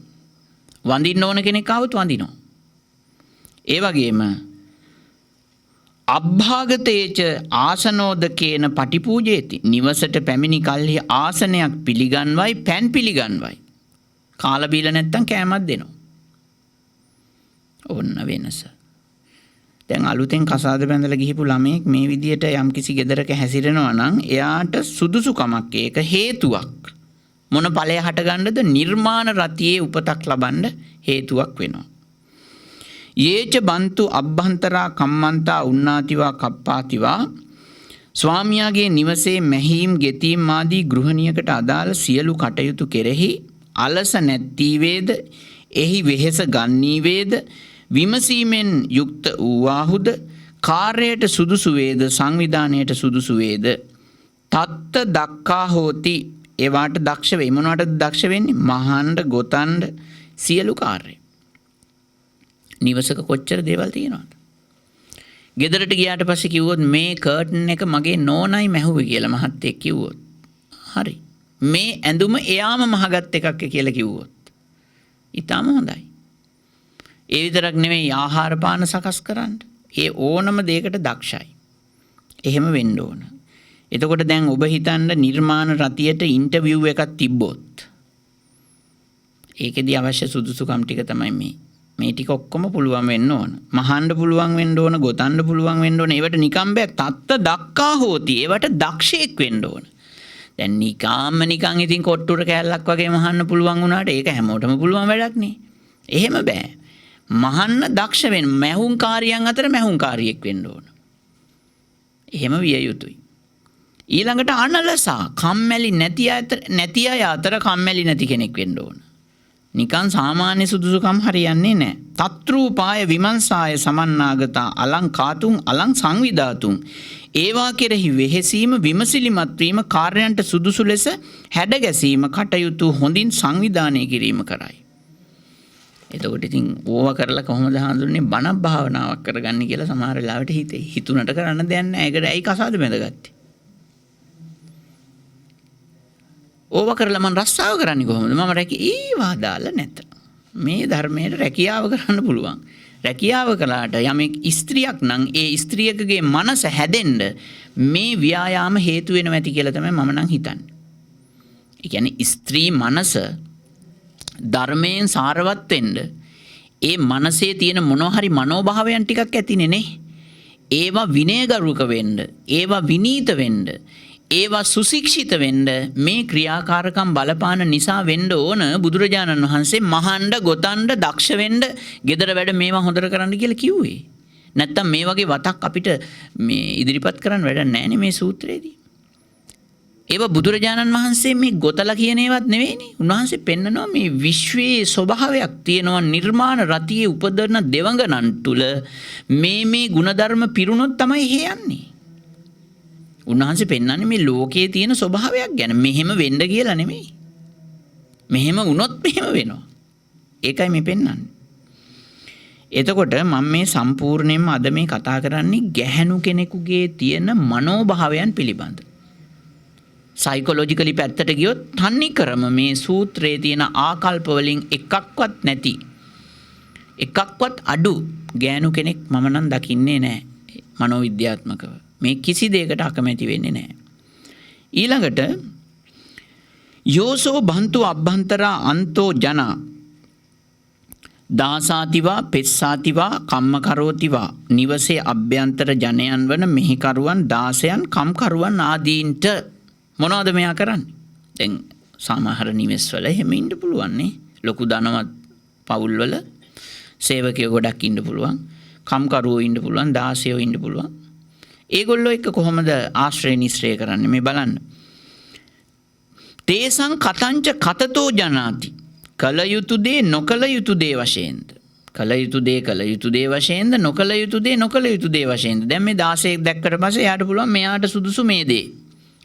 වඳින්න ඕන කෙනෙක් ආවොත් වඳිනවා. ඒ වගේම අභ්භාගතේච ආසනෝදකේන පටිපූජේති. නිවසට පැමිණි කල්හි ආසනයක් පිළිගන්වයි, පෑන් පිළිගන්වයි. කාලා බීලා නැත්තම් කෑමක් දෙනවා. ඕන්න වෙනස. දැන් අලුතෙන් කසාද බැඳලා ගිහිපු ළමයෙක් මේ විදියට යම්කිසි ගෙදරක හැසිරෙනවා නම් එයාට සුදුසුකමක් ඒක හේතුවක්. මොන ඵලය හටගන්නද? නිර්මාණ රතියේ උපතක් ලබන්න හේතුවක් වෙනවා. යේච බන්තු අබ්බන්තරා කම්මන්තා උන්නාතිවා කප්පාතිවා ස්වාමියාගේ නිවසේ මැහීම් ගෙතීම් ආදී ගෘහණියකට අදාළ සියලු කටයුතු කෙරෙහි අලස නැත්ී වේද, එහි වෙහෙස ගන්නී වේද, විමසීමෙන් යුක්ත වූවාහුද, කාර්යයට සුදුසු වේද, සංවිධානයට සුදුසු වේද, තත්ත දක්කා හෝති. ඒවාට දක්ෂ වේ. මොනවටද දක්ෂ වෙන්නේ? මහාණ්ඩ ගොතණ්ඩ සියලු කාර්ය. නිවසක කොච්චර දේවල් තියෙනවද? ගෙදරට ගියාට පස්සේ කිව්වොත් මේ කර්ටන් එක මගේ නෝනයි මැහුවේ කියලා මහත්තයෙක් කිව්වොත් හරි. මේ ඇඳුම එයාම මහගත් එකක් කියලා කිව්වොත් ඊටම හොඳයි. ඒ විතරක් නෙමෙයි ආහාර පාන සකස් කරන්න. ඒ ඕනම දෙයකට දක්ෂයි. එහෙම වෙන්න ඕන. එතකොට දැන් ඔබ හිතන්න නිර්මාණ රතියට ඉන්ටර්විව් එකක් තිබ්බොත් ඒකෙදි අවශ්‍ය සුදුසුකම් ටික තමයි මේ ටික ඔක්කොම පුළුවන් වෙන්න ඕන. මහන්න පුළුවන් වෙන්න ඕන, ගොතන්න පුළුවන් වෙන්න ඕන. ඒවට නිකම් බෑ. තත්ත දක්කා හෝති. ඒවට දක්ෂයෙක් වෙන්න ඕන. දැන් නිකන් ඉතින් කොට්ටුර කෑල්ලක් වගේ මහන්න පුළුවන් වුණාට ඒක හැමෝටම පුළුවන් වැඩක් නේ. එහෙම බෑ. මහන්න දක්ෂ වෙන්න, මැහුම්කාරියන් අතර මැහුම්කාරියෙක් වෙන්න ඕන. එහෙම විය යුතුයි. ඊළඟට අනලසා කම්මැලි නැති අය අතර කම්මැලි නැති කෙනෙක් වෙන්න ඕන. නිකන් සාමාන්‍ය සුදුසුකම් හරියන්නේ නැහැ. තත්රූපාය විමංශාය සමන්නාගතා අලං කාතුං අලං සංවිධාතුං. ඒවා කෙරෙහි වෙහෙසීම විමසිලිමත් වීම කාර්යයන්ට සුදුසු ලෙස හැඩ ගැසීම කටයුතු හොඳින් සංවිධානය කිරීම කරයි. එතකොට ඉතින් ඕවා කරලා කොහොමද හඳුන්නේ බණ භාවනාවක් කරගන්න කියලා සමහර වෙලාවට හිතේ. හිතුණට කරන්න දෙයක් නැහැ. ඒකට ඇයි කසාද බැඳගත්තේ? ඕවා කරලා මම රස්සාව කරන්නේ කොහොමද? මම ඒවා දාලා නැත. මේ ධර්මයේ රැකියාව කරන්න පුළුවන්. රැකියාව කළාට යමෙක් ස්ත්‍රියක් නම් ඒ ස්ත්‍රියකගේ මනස හැදෙන්න මේ ව්‍යායාම හේතු වෙනවා ඇති කියලා තමයි මම නම් හිතන්නේ. ඒ කියන්නේ ස්ත්‍රී මනස ධර්මයෙන් සාරවත් වෙන්න ඒ මනසේ තියෙන මොනවා හරි මනෝභාවයන් ටිකක් ඇතිනේ නේ. ඒවා විනයගරුක වෙන්න, ඒවා විනීත වෙන්න, ඒවා සුශික්ෂිත වෙන්න මේ ක්‍රියාකාරකම් බලපාන නිසා වෙන්න ඕන බුදුරජාණන් වහන්සේ මහණ්ඩ ගොතණ්ඩ දක්ෂ වෙන්න gedara වැඩ මේවා හොඳට කරන්න කියලා කිව්වේ. නැත්තම් මේ වගේ වතක් අපිට මේ ඉදිරිපත් කරන්න වැඩ නැහැ නේ මේ සූත්‍රයේදී. ඒවා බුදුරජාණන් වහන්සේ මේ ගොතලා කියන ඒවත් නෙවෙයිනේ. උන්වහන්සේ පෙන්නනවා මේ විශ්වයේ ස්වභාවයක් තියෙනවා නිර්මාණ රතියේ උපදවන දෙවඟනන් තුල මේ ಗುಣධර්ම පිරුණොත් තමයි එහෙ යන්නේ. උන්වහන්සේ පෙන්වන්නේ මේ ලෝකයේ තියෙන ස්වභාවයක් ගැන. මෙහෙම වෙන්න කියලා නෙමෙයි. මෙහෙම වුණොත් මෙහෙම වෙනවා. ඒකයි මේ පෙන්වන්නේ. එතකොට මම මේ සම්පූර්ණයෙන්ම අද මේ කතා කරන්නේ ගැහැණු කෙනෙකුගේ තියෙන මනෝභාවයන් පිළිබඳ. සයිකොලොජිකලි පැත්තට ගියොත් තන්නේ කරම මේ සූත්‍රයේ තියෙන ආකල්ප වලින් එකක්වත් නැති එකක්වත් අඩු ගැහැණු කෙනෙක් මම නම් දකින්නේ නැහැ මනෝවිද්‍යාත්මකව. මේ කිසි දෙයකට අකමැති වෙන්නේ නැහැ. ඊළඟට යෝසෝ බන්තු අබ්බන්තරා අන්තෝ ජනා දාසාතිවා පෙස්සාතිවා කම්මකරෝතිවා නිවසේ අභ්‍යන්තර ජනයන් වන මෙහිකරුවන් දාසයන් කම්කරුවන් ආදීන්ට මොනවද මෙයා කරන්නේ? දැන් සමහර නිවෙස්වල එහෙම ඉන්න පුළුවන් නේ. ලොකු ධනවත් පවුල්වල සේවකයෝ ගොඩක් ඉන්න පුළුවන්. කම්කරුවෝ ඉන්න පුළුවන්, දාසයෝ ඉන්න පුළුවන්. ඒගොල්ලෝ එක්ක කොහොමද ආශ්‍රය නිශ්‍රය කරන්නේ මේ බලන්න. තේසං කතංච කතතෝ ජනාති. කල යුතු දේ නොකල යුතු දේ වශයෙන්ද. කල යුතු දේ කල යුතු දේ වශයෙන්ද නොකල යුතු දේ නොකල යුතු දේ වශයෙන්ද. දැන් මේ 16ක් දැක්කට පස්සේ එයාට පුළුවන් මෙයාට සුදුසු මේ දේ.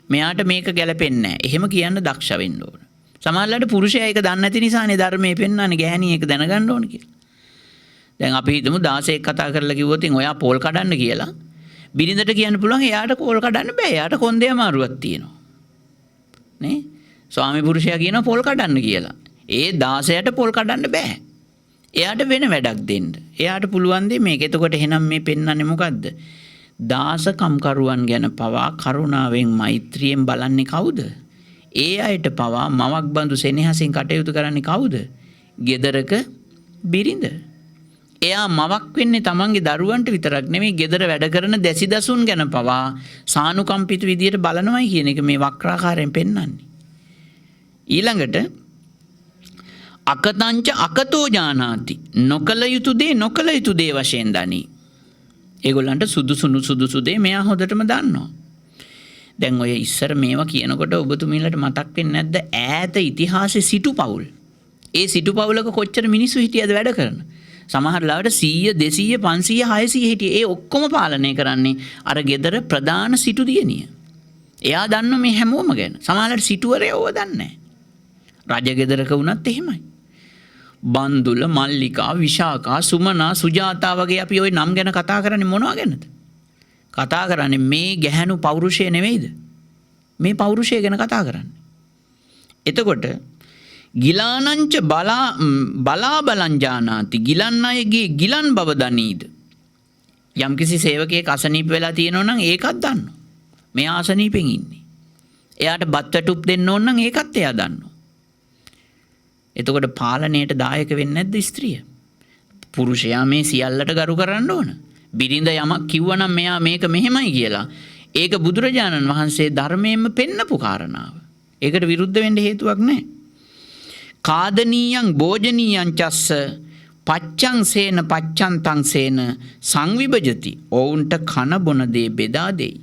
මෙයාට මේක ගැලපෙන්නේ නැහැ. එහෙම කියන්න දක්ෂ වෙන්න ඕන. සමහරවිට පුරුෂයා ඒක දන්නේ නැති නිසානේ ධර්මයේ පෙන්වන්නේ ගැහණිය ඒක දැනගන්න ඕන කියලා. දැන් අපි හිතමු 16ක් කතා කරලා කිව්වොත් ඔයා පෝල් කඩන්න කියලා. බිරිඳට කියන්න පුළුවන් එයාට පෝල් කඩන්න බෑ. එයාට කොන්දේ අමාරුවක් තියෙනවා. නේ? ස්වාමි පුරුෂයා කියනවා පෝල් කඩන්න කියලා. ඒ 16ට පෝල් කඩන්න බෑ. එයාට වෙන වැඩක් දෙන්න. එයාට පුළුවන් දේ මේක. එතකොට එහෙනම් මේ පෙන්වන්නේ මොකද්ද? දාසකම්කරුවන් ගැන පවා කරුණාවෙන් මෛත්‍රියෙන් බලන්නේ කවුද? ඒ අයට පවා මවක් බඳු සෙනෙහසින් කටයුතු කරන්නේ කවුද? ගෙදරක බිරිඳ. එයා මවක් වෙන්නේ තමන්ගේ දරුවන්ට විතරක් නෙමෙයි ගෙදර වැඩ කරන දැසිදසුන් ගැන පවා සානුකම්පිත විදියට බලනවයි කියන එක මේ වක්‍රාකාරයෙන් පෙන්වන්නේ. ඊළඟට අකතංච අකතෝ ජානාති. නොකල යුතු දේ නොකල යුතු දේ වශයෙන් දනී. ඒගොල්ලන්ට සුදුසු දේ මෙයා හොඳටම දන්නවා. දැන් ඔය ඉස්සර මේවා කියනකොට ඔබතුමීලට මතක් වෙන්නේ නැද්ද ඈත ඉතිහාසයේ සිටු පවුල්. ඒ සිටු පවුලක කොච්චර මිනිස්සු හිටියද වැඩ කරන. සමහර ලාවට 100 200 500 600 හිටියේ. ඒ ඔක්කොම පාලනය කරන්නේ අර ගෙදර ප්‍රධාන සිටු දියණිය. එයා දන්න මේ හැමෝම ගැන. සමහරවිට සිටුවරයෝ ඕව දන්නේ නැහැ. රජ ගෙදරක වුණත් එහෙමයි. බන්දුල, මල්ලිකා, විශාකා, සුමනා, සුජාතා වගේ අපි ওই නම් ගැන කතා කරන්නේ මොනවා ගැනද? කතා කරන්නේ මේ ගැහැණු පෞරුෂය නෙවෙයිද? මේ පෞරුෂය ගැන කතා කරන්නේ. එතකොට ගිලානංච බලා බලං ජානාති. ගිලන් අයගේ ගිලන් බව දනීද? යම්කිසි සේවකයෙක් අසනීප වෙලා තියෙනවා නම් ඒකත් දන්නවා. මෙයා අසනීපෙන් ඉන්නේ. එයාට බත් වැටුප් දෙන්න ඕන නම් ඒකත් එයා දන්නවා. එතකොට පාලනයට දායක වෙන්නේ නැද්ද ස්ත්‍රිය? පුරුෂයා මේ සියල්ලට ගරු කරන්න ඕන. බිරිඳ යමක් කිව්වනම් මෙයා මේක මෙහෙමයි කියලා. ඒක බුදුරජාණන් වහන්සේ ධර්මයෙන්ම පෙන්නපු කාරණාව. ඒකට විරුද්ධ වෙන්න හේතුවක් නැහැ. කාදනීයං භෝජනීයං චස්ස පච්චං සේන පච්චන්තං සේන සංවිභජති. ඔවුන්ට කන බොන දේ බෙදා දෙයි.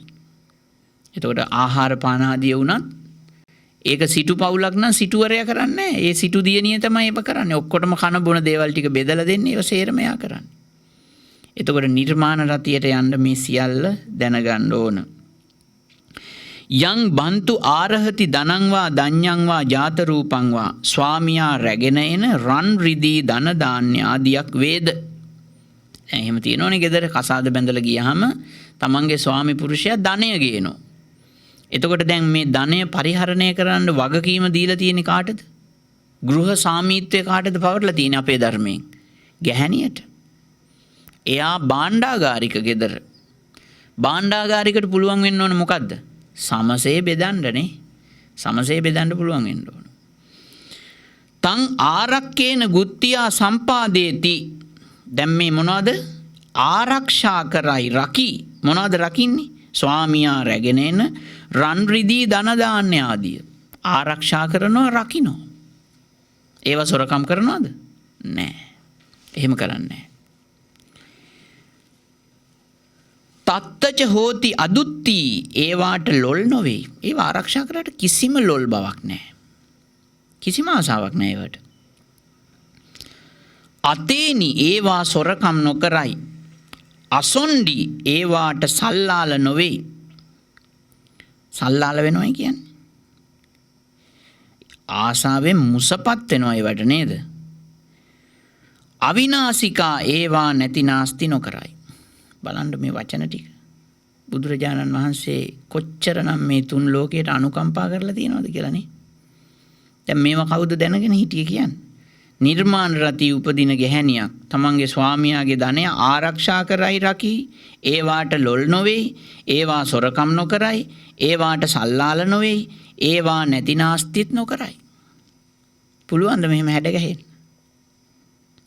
එතකොට ආහාර පාන ආදී වුණත් ඒක සිටු පවුලක් නම් සිටුවරයා කරන්නේ නැහැ. ඒ සිටු දියණිය තමයි ඒක කරන්නේ. ඔක්කොටම කන බොන දේවල් ටික බෙදලා දෙන්නේ. ඒක සේරම එයා කරන්නේ. එතකොට නිර්මාණ රතියට යන්න මේ සියල්ල දැනගන්න ඕන. යං බන්තු ආරහති ධනං වා දඤ්ඤං වා ජාත රූපං වා ස්වාමියා රැගෙන එන රන් රිදී ධන දාන්‍ය ආදියක් වේද. එහෙම තියෙනවනේ ගෙදර කසාද බැඳලා ගියාම තමන්ගේ ස්වාමි පුරුෂයා ධනය ගේනවා. එතකොට දැන් මේ ධනය පරිහරණය කරන්න වගකීම දීලා තියෙන්නේ කාටද? ගෘහ සාමීත්වය කාටද පවර්ලා තියෙන්නේ අපේ ධර්මයෙන්? ගැහණියට. එයා භාණ්ඩාගාරික ගෙදර. භාණ්ඩාගාරිකට පුළුවන් වෙන්න ඕන මොකද්ද? සමසේ බෙදන්නනේ. සමසේ බෙදන්න පුළුවන් වෙන්න ඕන. තං ආරක්කේන ගුත්තියා සම්පාදේති. දැන් මේ මොනවද? ආරක්ෂා කරයි රකි. මොනවද රකින්නේ? ස්වාමියා රැගෙන එන රන් රිදී ධන දාන්‍ය ආදිය ආරක්ෂා කරනවා රකින්නවා. ඒව සොරකම් කරනවද? නෑ. එහෙම කරන්නේ නෑ. තත්තච හෝති අදුත්ති ඒවාට ලොල් නොවේ. ඒව ආරක්ෂා කරාට කිසිම ලොල් බවක් නැහැ. කිසිම ආසාවක් නැහැ ඒවට. අතේනි ඒවා සොරකම් නොකරයි. අසොන්ඩි ඒවාට සල්ලාල නොවේ. සල්ලාල වෙනවයි කියන්නේ ආසාවෙන් මුසපත් වෙනවා ඒවට නේද? අවිනාසිකා ඒවා නැති නාස්ති නොකරයි. බලන්න මේ වචන ටික. බුදුරජාණන් වහන්සේ කොච්චරනම් මේ තුන් ලෝකයට අනුකම්පා කරලා තියෙනවද කියලා නේ. දැන් මේව කවුද දැනගෙන හිටියේ කියන්නේ? නිර්මාණ රති උපදින ගැහණියක් තමන්ගේ ස්වාමියාගේ ධනය ආරක්ෂා කරයි රකි. ඒවාට ලොල් නොවේ. ඒවා සොරකම් නොකරයි. ඒවාට සල්ලාල නොවේ. ඒවා නැති නාස්තිත් නොකරයි. පුළුවන් ද මෙහෙම හැඩ ගැහෙන්න?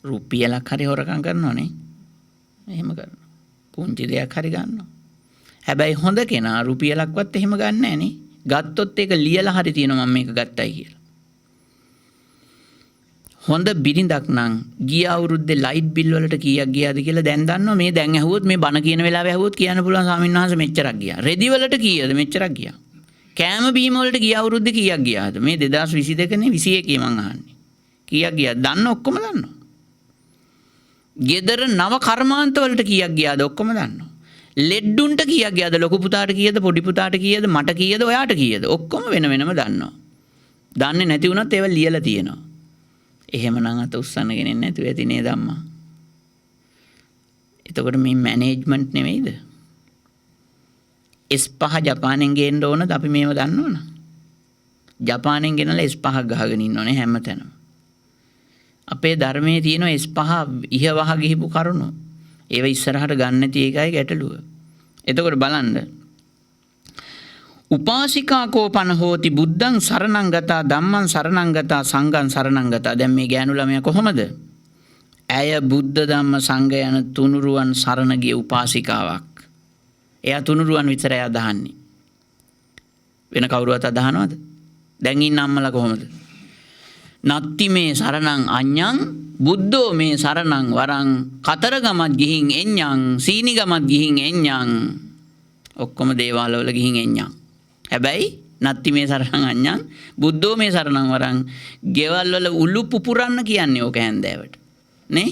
රුපියලක් හරි හොරකම් කරනවනේ. එහෙම කරනවා. පුංචි දෙයක් හරි ගන්නවා. හැබැයි හොඳ කෙනා රුපියලක්වත් එහෙම ගන්න නැහැ නේ. ගත්තොත් ඒක ලියලා හරි තියෙනවා මම මේක ගත්තයි කියලා. හොඳ බිරිඳක් නම් ගිය අවුරුද්දේ ලයිට් බිල් වලට කීයක් ගියාද කියලා දැන් දන්නවා. මේ දැන් ඇහුවොත් මේ බණ කියන වෙලාවේ ඇහුවොත් කියන්න පුළුවන් ස්වාමීන් වහන්සේ මෙච්චරක් ගියා. රෙදි වලට කීයද මෙච්චරක් ගියා. කෑම බීම වලට ගිය අවුරුද්දේ කීයක් ගියාද? මේ 2022 නේ 21 මං අහන්නේ. කීයක් ගියාද? දන්න ඔක්කොම දන්නවා. ගෙදර නව කර්මාන්ත වලට කීයක් ගියාද ඔක්කොම දන්නවා. ලෙඩ්ඩුන්ට කීයක් ගියාද? ලොකු පුතාට කීයද? පොඩි පුතාට කීයද? මට කීයද? ඔයාට කීයද? ඔක්කොම වෙන වෙනම දන්නවා. දන්නේ නැති වුණත් ඒවා ලියලා තියෙනවා. එහෙමනම් අත උස්සන්න ගෙනෙන්නේ නැතුව ඇති නේද අම්මා? එතකොට මේ මැනේජ්මන්ට් නෙවෙයිද? S5 ජපානෙන් ගේන්න ඕනද? අපි මේව දන්නවද? ජපානෙන් ගෙනලා S5ක් ගහගෙන ඉන්නෝනේ හැමතැනම. අපේ ධර්මයේ තියෙන S5 ඉහවහ ගිහිපු කරුණු. ඒව ඉස්සරහට ගන්න නැති එකයි ගැටලුව. එතකොට බලන්න. උපාසිකා කෝපන හෝති බුද්ධං සරණං ගතා ධම්මං සරණං ගතා සංඝං සරණං ගතා. දැන් මේ ගෑනු ළමයා කොහමද? ඇය බුද්ධ ධම්ම සංඝ යන තුනුරුවන් සරණ ගිය උපාසිකාවක්. එයා තුනුරුවන් විතරයි අදහන්නේ. වෙන කවුරුවත් අදහනවද? දැන් ඉන්න අම්මලා කොහමද? නත්ති මේ සරණං අඤ්ඤං බුද්ධෝ මේ සරණං වරං කතරගමත් ගිහින් එඤ්ඤං සීනිගමත් ගිහින් එඤ්ඤං ඔක්කොම දේවාල වල ගිහින් එඤ්ඤං. හැබැයි නත්ති මේ සරණං අඤ්ඤං බුද්ධෝ මේ සරණං වරං ගෙවල් වල උළු පුපුරන්න කියන්නේ ඕක හැන්දෑවට නේ.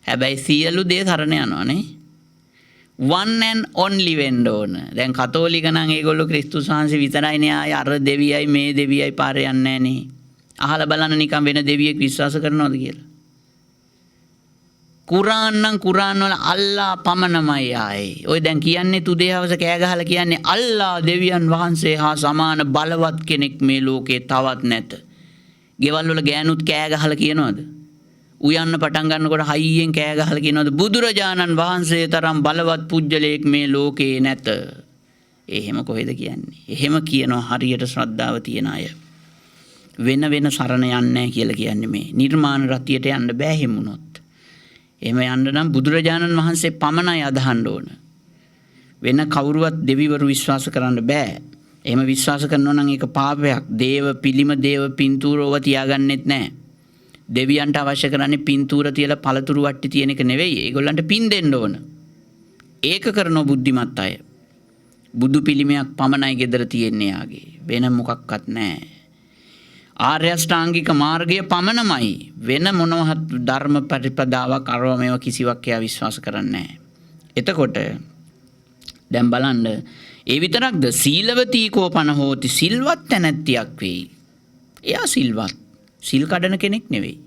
හැබැයි සියලු දේ සරණ යනවා නේ. one and only වෙන්න ඕන. දැන් කතෝලික නම් ඒගොල්ලෝ ක්‍රිස්තුස් වහන්සේ විතරයිනේ ආයේ අර දෙවියයි මේ දෙවියයි පාරේ යන්නේ නැහනේ. අහලා බලන්න නිකන් වෙන දෙවියෙක් විශ්වාස කරනවද කියලා. කුරාන් නම් කුරාන් වල අල්ලා පමණමයි ආයේ. ඔය දැන් කියන්නේ තුදේ හවස කෑ ගහලා කියන්නේ අල්ලා දෙවියන් වහන්සේ හා සමාන බලවත් කෙනෙක් මේ ලෝකේ තවත් නැත. ගෙවල් වල ගෑනුත් කෑ ගහලා කියනවද? උයන්න පටන් ගන්නකොට හයියෙන් කෑ ගහලා කියනවද? බුදුරජාණන් වහන්සේ තරම් බලවත් පුජ්‍යලයක් මේ ලෝකේ නැත. එහෙම කොහෙද කියන්නේ? එහෙම කියනවා හරියට ශ්‍රද්ධාව තියන අය. වෙන වෙන සරණ යන්නේ නැහැ කියලා කියන්නේ මේ. නිර්මාණ රතියට යන්න බෑ හිමුනොත්. එහෙම යන්න නම් බුදුරජාණන් වහන්සේ පමණයි අදහන්න ඕන. වෙන කවුරුවත් දෙවිවරු විශ්වාස කරන්න බෑ. එහෙම විශ්වාස කරනවා නම් ඒක පාපයක්. දේව පිළිම දේව පින්තූරව තියාගන්නෙත් නැහැ. දෙවියන්ට අවශ්‍ය කරන්නේ පින්තූර තියලා පළතුරු වට්ටි තියෙන එක නෙවෙයි. ඒගොල්ලන්ට පින් දෙන්න ඕන. ඒක කරන බුද්ධිමත් අය. බුදු පිළිමයක් පමණයි ගෙදර තියෙන්නේ යාගේ. වෙන මොකක්වත් නැහැ. ආර්ය අෂ්ටාංගික මාර්ගය පමණමයි. වෙන මොනවත් ධර්ම ප්‍රතිපදාවක් අරව මේවා කිසිවක් එයා විශ්වාස කරන්නේ නැහැ. එතකොට දැන් බලන්න ඒ විතරක්ද සීලවතී කෝපන හෝති සිල්වත් තැනැත්තියක් වෙයි. එයා සිල්වත්. සිල් කඩන කෙනෙක් නෙවෙයි.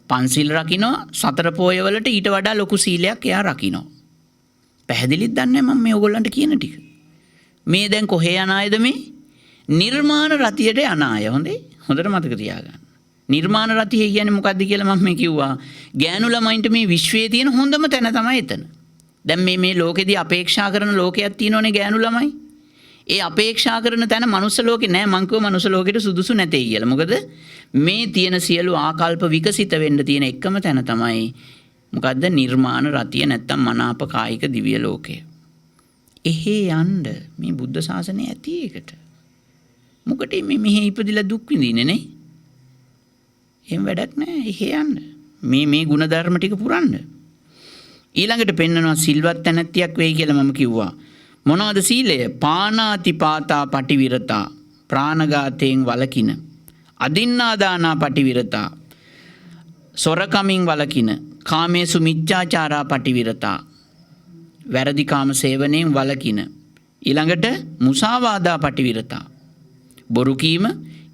පන්සිල් රකින්නවා සතර පොය වලට ඊට වඩා ලොකු සීලයක් එයා රකින්නවා. පැහැදිලිද දන්නේ මම මේ ඔයගොල්ලන්ට කියන ටික. මේ දැන් කොහේ යන අයද මේ? නිර්මාණ රතියට යන අය. හොඳට මතක තියාගන්න. නිර්මාණ රතිය කියන්නේ මොකද්ද කියලා මම මේ කිව්වා. ගෑනු ළමයින්ට මේ විශ්වයේ තියෙන හොඳම තැන තමයි එතන. දැන් මේ ලෝකෙදී අපේක්ෂා කරන ලෝකයක් තියෙනවනේ ගෑනු ළමයි. ඒ අපේක්ෂා කරන තැන මනුස්ස ලෝකේ නෑ. මං කිව්වා මනුස්ස ලෝකෙට සුදුසු නැtei කියලා. මොකද මේ තියෙන සියලු ආකල්ප විකසිත වෙන්න තියෙන එකම තැන තමයි මොකද්ද නිර්මාණ රතිය නැත්තම් මනාප කායික දිව්‍ය ලෝකය. එහේ යන්න මේ බුද්ධ ශාසනය ඇති එකට. මොකටද මේ මෙහි ඉපදිලා දුක් විඳින්නේ නේ? එහෙම වැඩක් නෑ. එහේ යන්න. මේ ಗುಣධර්ම ටික පුරන්න. ඊළඟට පෙන්නනවා සිල්වත් තැනැත්තියක් වෙයි කියලා මම කිව්වා. මොනවද සීලය? පානාති පාතා පටිවිරතා ප්‍රාණඝාතයෙන් වළකින. අදින්නාදානා පටිවිරතා සොරකමින් වළකින. කාමේසු මිච්ඡාචාරා පටිවිරතා වැරදි කාම සේවනයෙන් වළකින. ඊළඟට මුසාවාදා පටිවිරතා බොරු කීම,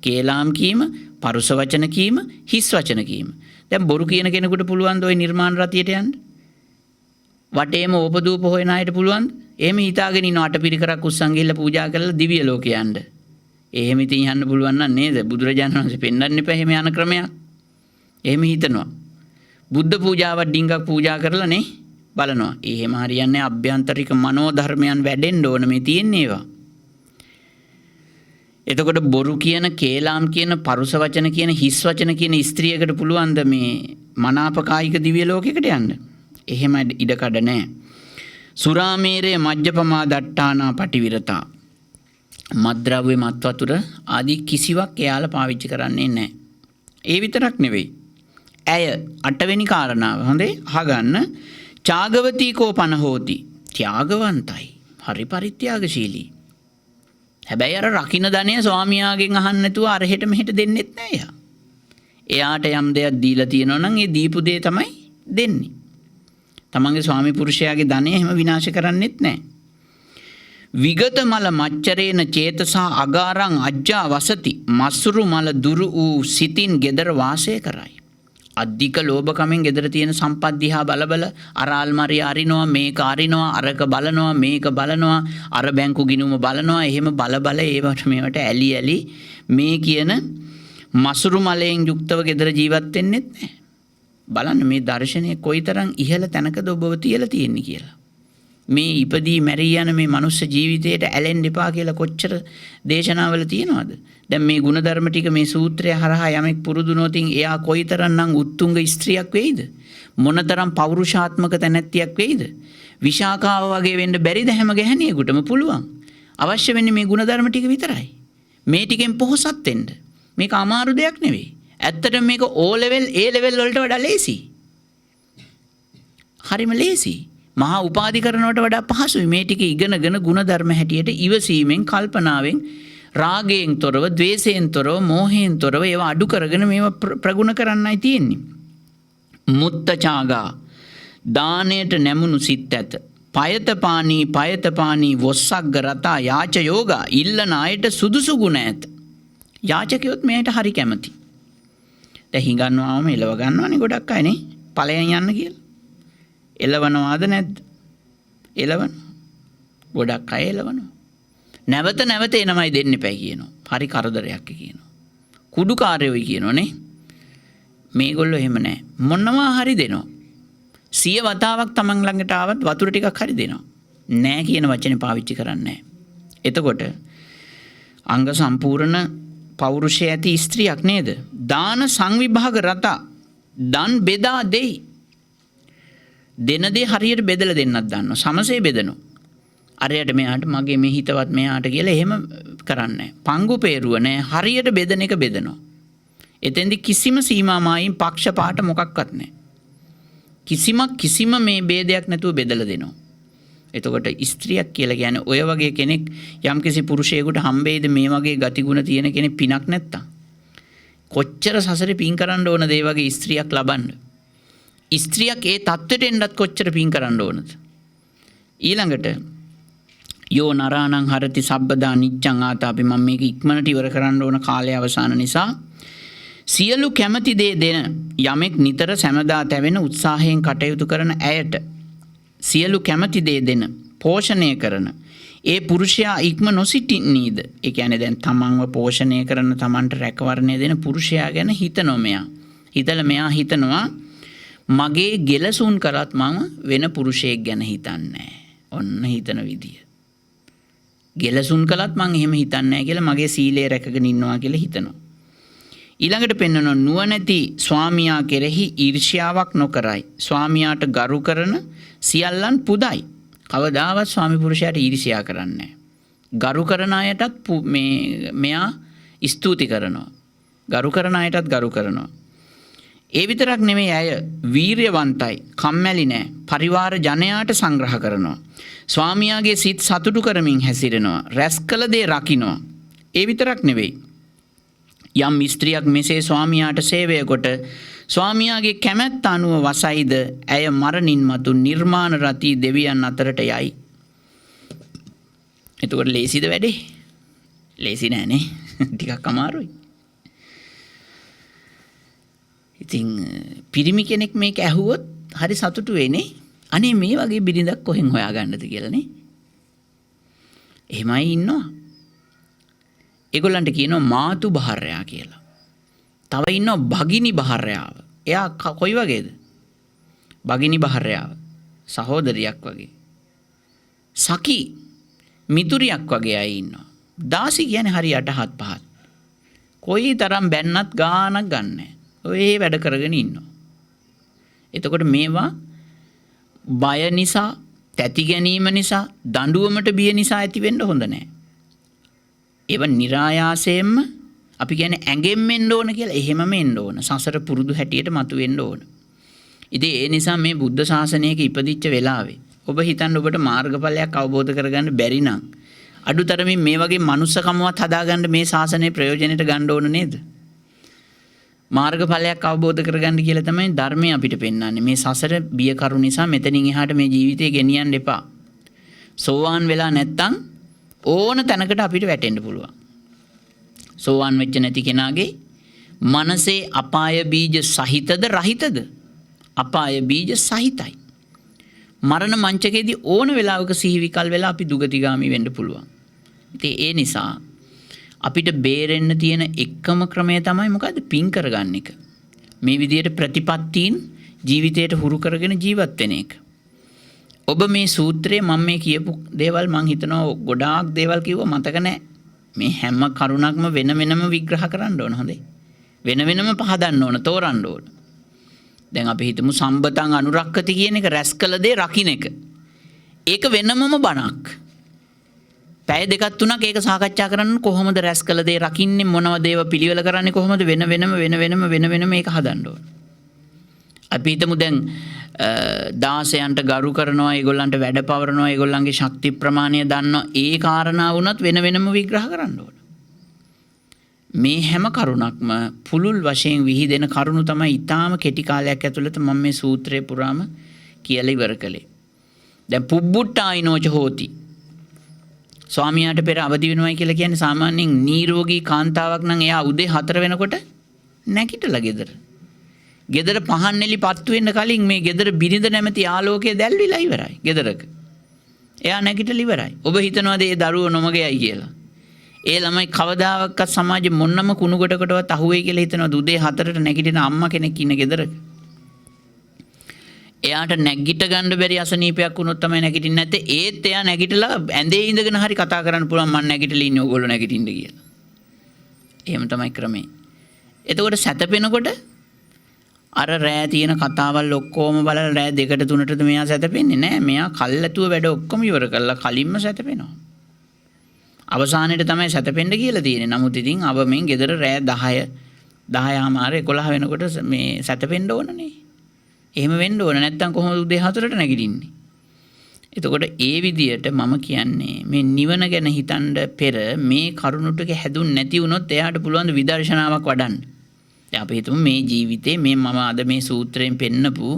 කේලාම් කීම, පරුස වචන කීම, හිස් වචන කීම. දැන් බොරු කියන කෙනෙකුට පුළුවන් ද ওই නිර්මාණ රතියට යන්න? වටේම ඕපදූප හොයන අයට පුළුවන්? එහෙම හිතාගෙන ඉන්න අටපිරිකරක් උස්සන් ගිහිල්ලා පූජා කරලා දිව්‍ය ලෝකේ යන්න. එහෙම ඉතින් යන්න පුළුවන් නම් නේද? බුදුරජාණන් වහන්සේ පෙන්වන්න එපා එහෙම යන ක්‍රමයක්. එහෙම හිතනවා. බුද්ධ පූජාවක් ඩිංගක් පූජා කරලා නේ බලනවා. එහෙම හරියන්නේ අභ්‍යන්තරික මනෝධර්මයන් වැඩෙන්න ඕන මේ තියෙන්නේ ඒවා. එතකොට බොරු කියන, කේලාම් කියන, පරුස වචන කියන, හිස් වචන කියන ස්ත්‍රියකට පුළුවන් ද මේ මනාපකායික දිව්‍ය ලෝකයකට යන්න? එහෙම ඉඩකඩ නැහැ. සුරාමේරේ මජ්ජපමා දට්ඨානා පටිවිරතා මත්ද්‍රව්‍ය මත් වතුර ආදී කිසිවක් එයාලා පාවිච්චි කරන්නේ නැහැ. ඒ විතරක් නෙවෙයි. ඇය අටවෙනි කාරණාව හොඳේ අහගන්න. ත්‍යාගවතී කෝපන හෝති ත්‍යාගවන්තයි. හරි පරිත්‍යාගශීලී. හැබැයි අර රකින්න ධනය ස්වාමියාගෙන් අහන්න නැතුව අර හෙට මෙහෙට දෙන්නෙත් නෑ එයා. එයාට යම් දෙයක් දීලා තියෙනවා නම් ඒ දීපු දේ තමයි දෙන්නේ. තමන්ගේ ස්වාමි පුරුෂයාගේ ධනය එහෙම විනාශ කරන්නෙත් නෑ. විගත මල මච්චරේන චේතසා අගාරං අජ්ජා වසති මස්සුරු මල දුරු වූ සිතින් gedara වාසය කරයි. අධික ලෝභකමෙන් gedara තියෙන සම්පත් දිහා බල අර අල්මාරිය අරිනවා, මේක අරිනවා, අරක බලනවා, මේක බලනවා, අර බැංකු ගිණුම බලනවා. එහෙම බල ඒවට මේවට ඇලි මේ කියන මසුරු මලයෙන් යුක්තව gedara ජීවත් වෙන්නෙත් නැහැ. බලන්න මේ දර්ශනය කොයිතරම් ඉහළ තැනකද ඔබව තියලා තියෙන්නේ කියලා. මේ ඉපදී මැරී යන මේ මනුස්ස ජීවිතයට ඇලෙන්න එපා කියලා කොච්චර දේශනාවල තියෙනවද? දැන් මේ ಗುಣධර්ම ටික මේ සූත්‍රය හරහා යමෙක් පුරුදු නොතින් එයා කොයිතරම්නම් උත්තුංග ස්ත්‍රියක් වෙයිද? මොනතරම් පෞරුෂාත්මක තැනැත්තියක් වෙයිද? විශාකාව වගේ වෙන්න බැරිද හැම ගැහණියෙකුටම? පුළුවන්. අවශ්‍ය වෙන්නේ මේ ಗುಣධර්ම ටික විතරයි. මේ ටිකෙන් පොහොසත් වෙන්න. මේක අමාරු දෙයක් නෙවෙයි. ඇත්තටම මේක O level A level වලට වඩා ලේසි. හරිම ලේසි. මහා උපාධි කරනවට වඩා පහසුයි. මේ ටික ඉගෙනගෙන ಗುಣධර්ම හැටියට ඉවසීමෙන්, කල්පනාවෙන්, රාගයෙන් තොරව, ද්වේෂයෙන් තොරව, මෝහයෙන් තොරව ඒවා අඩු කරගෙන මේවා ප්‍රගුණ කරන්නයි තියෙන්නේ. මුත්තචාගා දාණයට නැමුණු සිත් ඇත. පයතපානී වොස්සග්ග රතා යාච යෝගා ඉල්ලන අයට සුදුසු ගුණ ඇත. යාචකයොත් මෙයට හරි කැමති. දැන් හිඟන්නවාම එලව ගන්නවනේ ගොඩක් අය නේ. ඵලයන් යන්න කියලා. එලවනවාද නැද්ද? එලවන. ගොඩක් අය එලවනවා. නැවත එනමයි දෙන්න එපයි කියනවා. හරි කරදරයක් කියනවා. කුඩුකාරයෝයි කියනෝනේ. මේගොල්ලෝ එහෙම නැහැ. මොනවා හරි දෙනවා. 100 වතාවක් Taman ළඟට ආවත් වතුර ටිකක් හරි දෙනවා. නෑ කියන වචනේ පාවිච්චි කරන්නේ නැහැ. එතකොට අංග සම්පූර්ණ පෞරුෂය ඇති ස්ත්‍රියක් නේද? දාන සංවිභාග රත දන් බෙදා දෙයි. දෙන දේ හරියට බෙදලා දෙන්නත් දන්නවා. සමසේ බෙදනවා. අරයට මෙයාට මගේ මේ හිතවත් මෙයාට කියලා එහෙම කරන්නේ නැහැ. පංගු peerුව නැහැ. හරියට බෙදන එක බෙදනවා. එතෙන්දි කිසිම සීමාමායින් පක්ෂපාත මොකක්වත් නැහැ. කිසිම මේ ભેදයක් නැතුව බෙදලා දෙනවා. එතකොට ස්ත්‍රියක් කියලා කියන්නේ ඔය වගේ කෙනෙක් යම්කිසි පුරුෂයෙකුට හම්බෙයිද මේ වගේ ගතිගුණ තියෙන කෙනෙක් පිනක් නැත්තම්? කොච්චර සසරේ පින් කරන්න ඕනද ඒ වගේ ස්ත්‍රියක් ලබන්න? ස්ත්‍රියක් ඒ தත්වෙට එන්නත් කොච්චර පින් කරන්න ඕනද? ඊළඟට යෝ නරාණං හරති සබ්බදා නිච්ඡං ආතාපි මම මේක ඉක්මනට ඉවර කරන්න ඕන කාලය අවසන් නිසා සියලු කැමැති දේ දෙන යමෙක් නිතර සැමදා තැවෙන උත්සාහයෙන් කටයුතු කරන ඇයට සියලු කැමැති දේ දෙන පෝෂණය කරන ඒ පුරුෂයා ඉක්ම නොසිටින්නේද? ඒ කියන්නේ දැන් තමන්ව පෝෂණය කරන තමන්ට රැකවරණය දෙන පුරුෂයා ගැන හිතනවා මෙයා. හිතලා මෙයා හිතනවා මගේ ගෙලසුන් කරත් මම වෙන පුරුෂයෙක් ගැන හිතන්නේ ඔන්න හිතන විදිය. ගෙලසුන් කළත් මං එහෙම හිතන්නේ නැහැ කියලා මගේ සීලය රැකගෙන ඉන්නවා කියලා හිතනවා. ඊළඟට පෙන්වන නුවණැති ස්වාමියා කෙරෙහි ඊර්ෂ්‍යාවක් නොකරයි. ස්වාමියාට ගරු කරන සියල්ලන් පුදයි. කවදාවත් ස්වාමි පුරුෂයාට ඊර්ෂ්‍යා කරන්නේ නැහැ. ගරු කරන අයටත් මෙයා ස්තුති කරනවා. ගරු කරන අයටත් ගරු කරනවා. ඒ විතරක් නෙමෙයි අය වීරියවන්තයි, කම්මැලි නැහැ. පරිවාර ජනයාට සංග්‍රහ කරනවා. ස්වාමියාගේ සිත් සතුටු කරමින් හැසිරෙනවා. රැස් කළ දේ රකින්නවා. ඒ විතරක් නෙවෙයි. යම් ස්ත්‍රියක් මෙසේ ස්වාමියාට සේවය කොට ස්වාමියාගේ කැමැත්ත අනුව වසයිද ඇය මරණින් මතු නිර්මාණ රති දෙවියන් අතරට යයි. එතකොට ලේසිද වැඩේ? ලේසි නෑනේ. ටිකක් අමාරුයි. ඉතින් පිරිමි කෙනෙක් මේක ඇහුවොත් හරි සතුටු වෙන්නේ. අනේ මේ වගේ බිරිඳක් කොහෙන් හොයාගන්නද කියලානේ. එහෙමයි ඉන්නවා. ඒගොල්ලන්ට කියනවා මාතු භාර්යා කියලා. තව ඉන්නවා භගිනි භාර්යාව. එයා කොයි වගේද? භගිනි භාර්යාව සහෝදරියක් වගේ. සඛි මිතුරියක් වගේ අය ඉන්නවා. දාසි කියන්නේ හරි යටහත් පහත්. කොයි තරම් බැන්නත් ගානක් ගන්නෑ. ඔය වැඩ කරගෙන ඉන්නවා. එතකොට මේවා බය නිසා, තැති ගැනීම නිසා, දඬුවමට බිය නිසා ඇති වෙන්න හොඳ නැහැ. ඒව નિરાයාසයෙන්ම අපි කියන්නේ ඇඟෙන් එන්න ඕන කියලා එහෙමම එන්න ඕන. සසර පුරුදු හැටියට මතුවෙන්න ඕන. ඉතින් ඒ නිසා මේ බුද්ධ ශාසනයක ඉපදිච්ච වෙලාවේ ඔබ හිතන්න ඔබට මාර්ගඵලයක් අවබෝධ කරගන්න බැරි නම් අඩුතරමින් මේ වගේ මනුස්සකමවත් හදාගන්න මේ ශාසනයේ ප්‍රයෝජනෙට ගන්න ඕන නේද? මාර්ගඵලයක් අවබෝධ කරගන්න කියලා තමයි ධර්මය අපිට පෙන්වන්නේ. මේ සසර බිය කරු නිසා මෙතනින් එහාට මේ ජීවිතේ ගෙනියන්න එපා. සෝවාන් වෙලා නැත්තම් ඕන තැනකට අපිට වැටෙන්න පුළුවන්. සෝවාන් වෙච්ච නැති කෙනාගේ මනසේ අපාය බීජ සහිතද රහිතද? අපාය බීජ සහිතයි. මරණ මංචකයේදී ඕන වෙලාවක සිහි විකල් වෙලා අපි දුගතිගාමි වෙන්න පුළුවන්. ඉතින් ඒ නිසා අපිට බේරෙන්න තියෙන එකම ක්‍රමය තමයි මොකද්ද? පින් කරගන්න එක. මේ විදිහට ප්‍රතිපත්තීන් ජීවිතයට හුරු කරගෙන ජීවත් වෙන එක. ඔබ මේ සූත්‍රයේ මම මේ කියපු දේවල් මම හිතනවා ගොඩාක් දේවල් කිව්ව මතක නැහැ. මේ හැම කරුණක්ම වෙන වෙනම විග්‍රහ කරන්න ඕන හොඳේ. වෙන වෙනම පහදන්න ඕන, තෝරන්න ඕන. දැන් අපි හිතමු සම්බතං අනුරක්කති කියන එක රැස් කළ දේ රකින්න එක. ඒක වෙනමම බණක්. පැය දෙකක් තුනක් ඒක සාකච්ඡා කරන්න කොහොමද රැස් කළ දේ රකින්නේ, මොනවද ඒව පිළිවෙල කරන්නේ කොහොමද, වෙන වෙනම ඒක හදන්න ඕන. අපි හිතමු දැන් දාසයන්ට ගරු කරනවා, ඒගොල්ලන්ට වැඩ පවරනවා, ඒගොල්ලන්ගේ ශක්ති ප්‍රමාණය දන්නවා. ඒ කාරණා වුණත් වෙන වෙනම විග්‍රහ කරන්න ඕන. මේ හැම කරුණක්ම පුළුල් වශයෙන් විහිදෙන කරුණු තමයි ඊටාම කෙටි කාලයක් ඇතුළත මම මේ සූත්‍රය පුරාම කියලා ඉවර කළේ. දැන් පුබ්බුට්ටායිනෝච හෝති. ස්වාමියාට පෙර අවදි වෙනවයි කියලා කියන්නේ සාමාන්‍යයෙන් නිරෝගී කාන්තාවක් නම් එයා උදේ 4 වෙනකොට නැගිටලා ගෙදර පහන් නෙලි පත්තු වෙන්න කලින් මේ ගෙදර බිරිඳ නැමැති ආලෝකය දැල්විලා ඉවරයි ගෙදරක. එයා නැගිටලා ඉවරයි. ඔබ හිතනවාද ඒ දරුවෝ නොමගයයි කියලා? ඒ ළමයි කවදාවත් සමාජෙ මොන්නම කුණු කොටකටවත් අහුවෙයි කියලා හිතනවාද? උදේ 4ට නැගිටින අම්මා කෙනෙක් ඉන්න ගෙදරක. එයාට නැගිට ගන්න බැරි අසනීපයක් වුණොත් තමයි නැගිටින්නේ නැත්තේ. ඒත් එයා නැගිටලා ඇඳේ ඉඳගෙන හරි කතා කරන්න පුළුවන් මම නැගිටලා ඉන්නේ ඕගොල්ලෝ නැගිටින්න කියලා. එහෙම තමයි ක්‍රමේ. එතකොට සැතපෙනකොට අර රෑ තියෙන කතාවල් ඔක්කොම බලලා රෑ 2ට 3ටද මෙයා සැතපෙන්නේ නැහැ. මෙයා කල්ැතුව වැඩ ඔක්කොම ඉවර කරලා කලින්ම සැතපෙනවා. අවසානයේට තමයි සැතපෙන්න කියලා තියෙන්නේ. නමුත් ඉතින් අවමෙන් ගෙදර රෑ 10:00මාර 11 වෙනකොට මේ සැතපෙන්න ඕනනේ. එහෙම වෙන්න ඕන නැත්නම් කොහොමද උදේ 4ට නැගිටින්නේ? එතකොට ඒ විදියට මම කියන්නේ මේ නිවන ගැන හිතන්න පෙර මේ කරුණු ටික හැදුන් නැති වුණොත් එයාට පුළුවන් විදර්ශනාවක් වඩන්න. දැන් අපි හිතමු මේ ජීවිතේ මේ මම අද මේ සූත්‍රයෙන් පෙන්නපු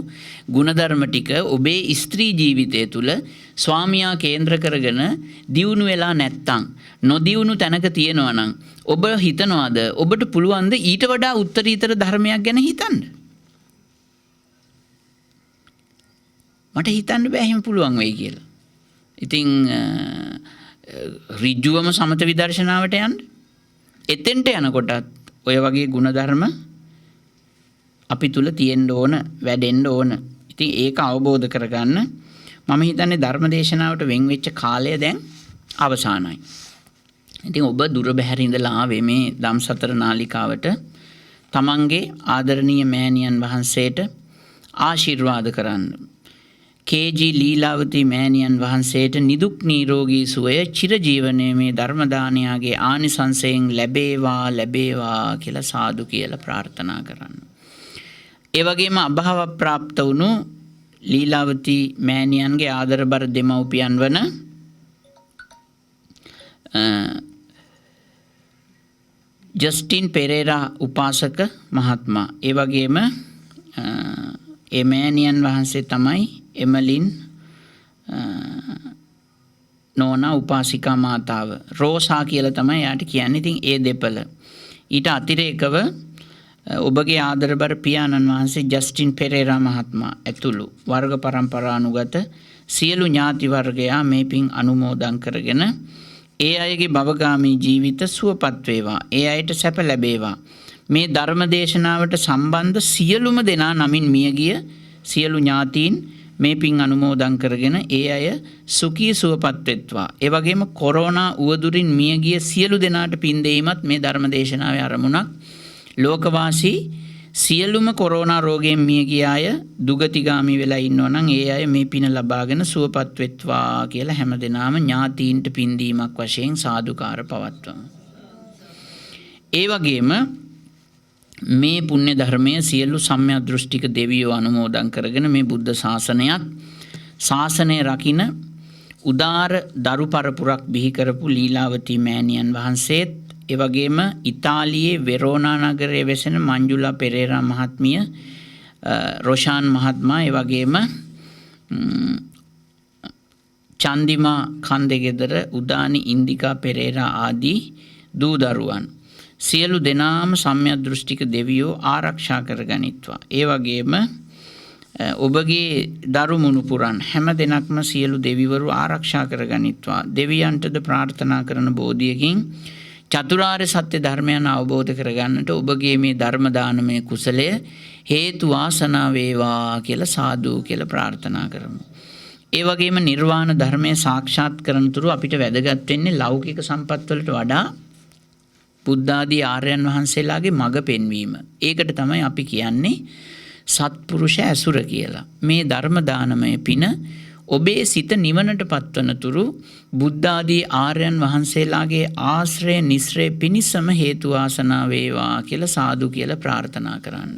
ಗುಣධර්ම ටික ඔබේ ස්ත්‍රී ජීවිතය තුළ ස්වාමියා කේන්ද්‍ර කරගෙන දියුණු වෙලා නැත්තම් නොදියුණු තැනක තියෙනවා නම් ඔබ හිතනවාද ඔබට පුළුවන් ද ඊට වඩා උත්තරීතර ධර්මයක් ගැන හිතන්න? මට හිතන්න බෑ එහෙම පුළුවන් වෙයි කියලා. ඉතින් ඍජුවම සමත විදර්ශනාවට යන්න. එතෙන්ට යනකොටත් ඔය වගේ ಗುಣධර්ම අපි තුල තියෙන්න ඕන, වැඩෙන්න ඕන. ඉතින් ඒක අවබෝධ කරගන්න මම හිතන්නේ ධර්මදේශනාවට වෙන් වෙච්ච කාලය දැන් අවසానයි. ඉතින් ඔබ දුර බැහැර ඉඳලා ආවේ මේ ධම්සතර නාලිකාවට තමන්ගේ ආදරණීය මෑණියන් වහන්සේට ආශිර්වාද කරන්න. කේ.ජී. ලීලාවතී මෑණියන් වහන්සේට නිදුක් නිරෝගී සුවය චිරජීවනයේ මේ ධර්ම දානයාගේ ආනිසංසයෙන් ලැබේවා කියලා සාදු කියලා ප්‍රාර්ථනා කරන්න. ඒ වගේම අභාව ප්‍රාප්ත වුණු ලීලාවතී මෑණියන්ගේ ආදරබර දෙමව්පියන් වන ජස්ටින් පෙරේරා උපාසක මහත්මයා, ඒ වගේම ඒ මෑණියන් වහන්සේ තමයි එමලින් නෝනා උපාසිකා මාතාව. රෝසා කියලා තමයි යාට කියන්නේ. ඉතින් ඒ දෙපළ. ඊට අතිරේකව ඔබගේ ආදරබර පියාණන් වහන්සේ ජස්ටින් පෙරේරා මහත්මයා ඇතුළු වර්ග පරම්පරානුගත සියලු ඥාති වර්ගයා මේ පින් අනුමෝදන් කරගෙන ඒ අයගේ භවගාමී ජීවිත සුවපත් වේවා. ඒ අයට සැප ලැබේවා. මේ ධර්ම දේශනාවට සම්බන්ධ සියලුම දෙනා නමින් මියගිය සියලු ඥාතීන් මේ පින් අනුමෝදන් කරගෙන ඒ අය සුඛී සුවපත් වෙත්වා. ඒ වගේම කොරෝනා උවදුරින් මියගිය සියලු දෙනාට පින් දෙීමත් මේ ධර්ම දේශනාවේ අරමුණක්. ලෝකවාසී සියලුම කොරෝනා රෝගයෙන් මියගිය අය දුගතිගාමී වෙලා ඉන්නවා නම් ඒ අය මේ පින ලබාගෙන සුවපත් වෙත්වා කියලා හැමදෙනාම ඥාතීන්ට පින් දීමක් වශයෙන් සාදුකාර පවත්වමු. ඒ වගේම මේ පුණ්‍ය ධර්මයේ සියලු සම්‍යක් දෘෂ්ටික දෙවියෝ අනුමෝදන් කරගෙන මේ බුද්ධ ශාසනයත් ශාසනය රකින්න උදාර දරු පරපුරක් බිහි කරපු ලීලාවතී මෑණියන් වහන්සේත්, ඒ වගේම ඉතාලියේ වෙරෝනා නගරයේ වෙසෙන මංජුලා පෙරේරා මහත්මිය, රොෂාන් මහත්මයා, ඒ වගේම චන්දිමා කන්දෙගෙදර උදානි ඉන්දිකා පෙරේරා ආදී දූ දරුවන් සියලු දෙනාම සම්‍යක් දෘෂ්ටික දෙවියෝ ආරක්ෂා කරගනිත්වා. ඒ වගේම ඔබගේ දරු මුණුපුරන් හැම දෙනක්ම සියලු දෙවිවරු ආරක්ෂා කරගනිත්වා. දෙවියන්ටද ප්‍රාර්ථනා කරන බෝධියකින් චතුරාර්ය සත්‍ය ධර්මයන් අවබෝධ කරගන්නට ඔබගේ මේ ධර්ම දානමය කුසලය හේතු වාසනා වේවා කියලා සාදු කියලා ප්‍රාර්ථනා කරමු. ඒ වගේම නිර්වාණ ධර්මය සාක්ෂාත් කරන තුරු අපිට වැදගත් වෙන්නේ ලෞකික සම්පත් වලට වඩා බුද්ධාදී ආර්යයන් වහන්සේලාගේ මඟ පෙන්වීම. ඒකට තමයි අපි කියන්නේ සත්පුරුෂ ඇසුර කියලා. මේ ධර්ම දානමය පින ඔබේ සිත නිවනට පත්වන තුරු බුද්ධාදී ආර්යයන් වහන්සේලාගේ ආශ්‍රය නිස්රේ පිණිසම හේතු වාසනා වේවා කියලා සාදු කියලා ප්‍රාර්ථනා කරන්න.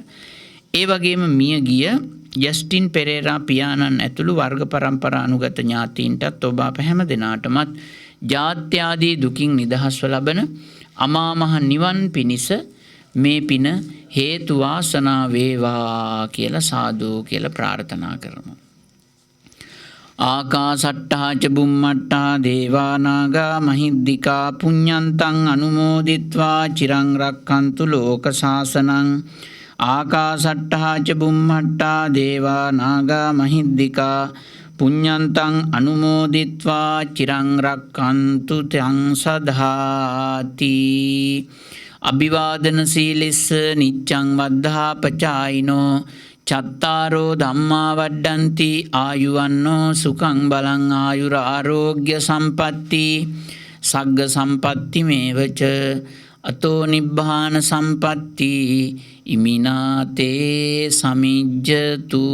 ඒ වගේම මිය ගිය ජස්ටින් පෙරේරා පියාණන් ඇතුළු වර්ග පරම්පරා අනුගත ඥාතීන්ටත් ඔබ අප හැම දෙනාටමත් ජාත්‍යාදී දුකින් නිදහස්ව ලබන අමා මහ නිවන් පිණිස මේ පින හේතු වාසනා වේවා කියලා සාදු කියලා ප්‍රාර්ථනා කරමු. ආකාසට්ටා ච බුම්මට්ටා දේවා නාග මහිද්దికා පුඤ්ඤන්තං අනුමෝදිත්වා චිරං රක්ඛන්තු ලෝක සාසනං. ආකාසට්ටා ච බුම්මට්ටා දේවා නාග මහිද්దికා පුඤ්ඤන්තං අනුමෝදිත්වා චිරං රක්ඛන්තු තං සදාති. අභිවාදන සීලස්ස නිච්ඡං වද්ධා පචායිනෝ චත්තාරෝ ධම්මා වඩ්ඩಂತಿ ආයුවන්නෝ සුඛං බලං ආයුරාෝග්‍ය සම්පatti සග්ග සම්පatti මේවච අතෝ නිබ්බාන සම්පatti ඉමිනාතේ සමිජ්ජතු.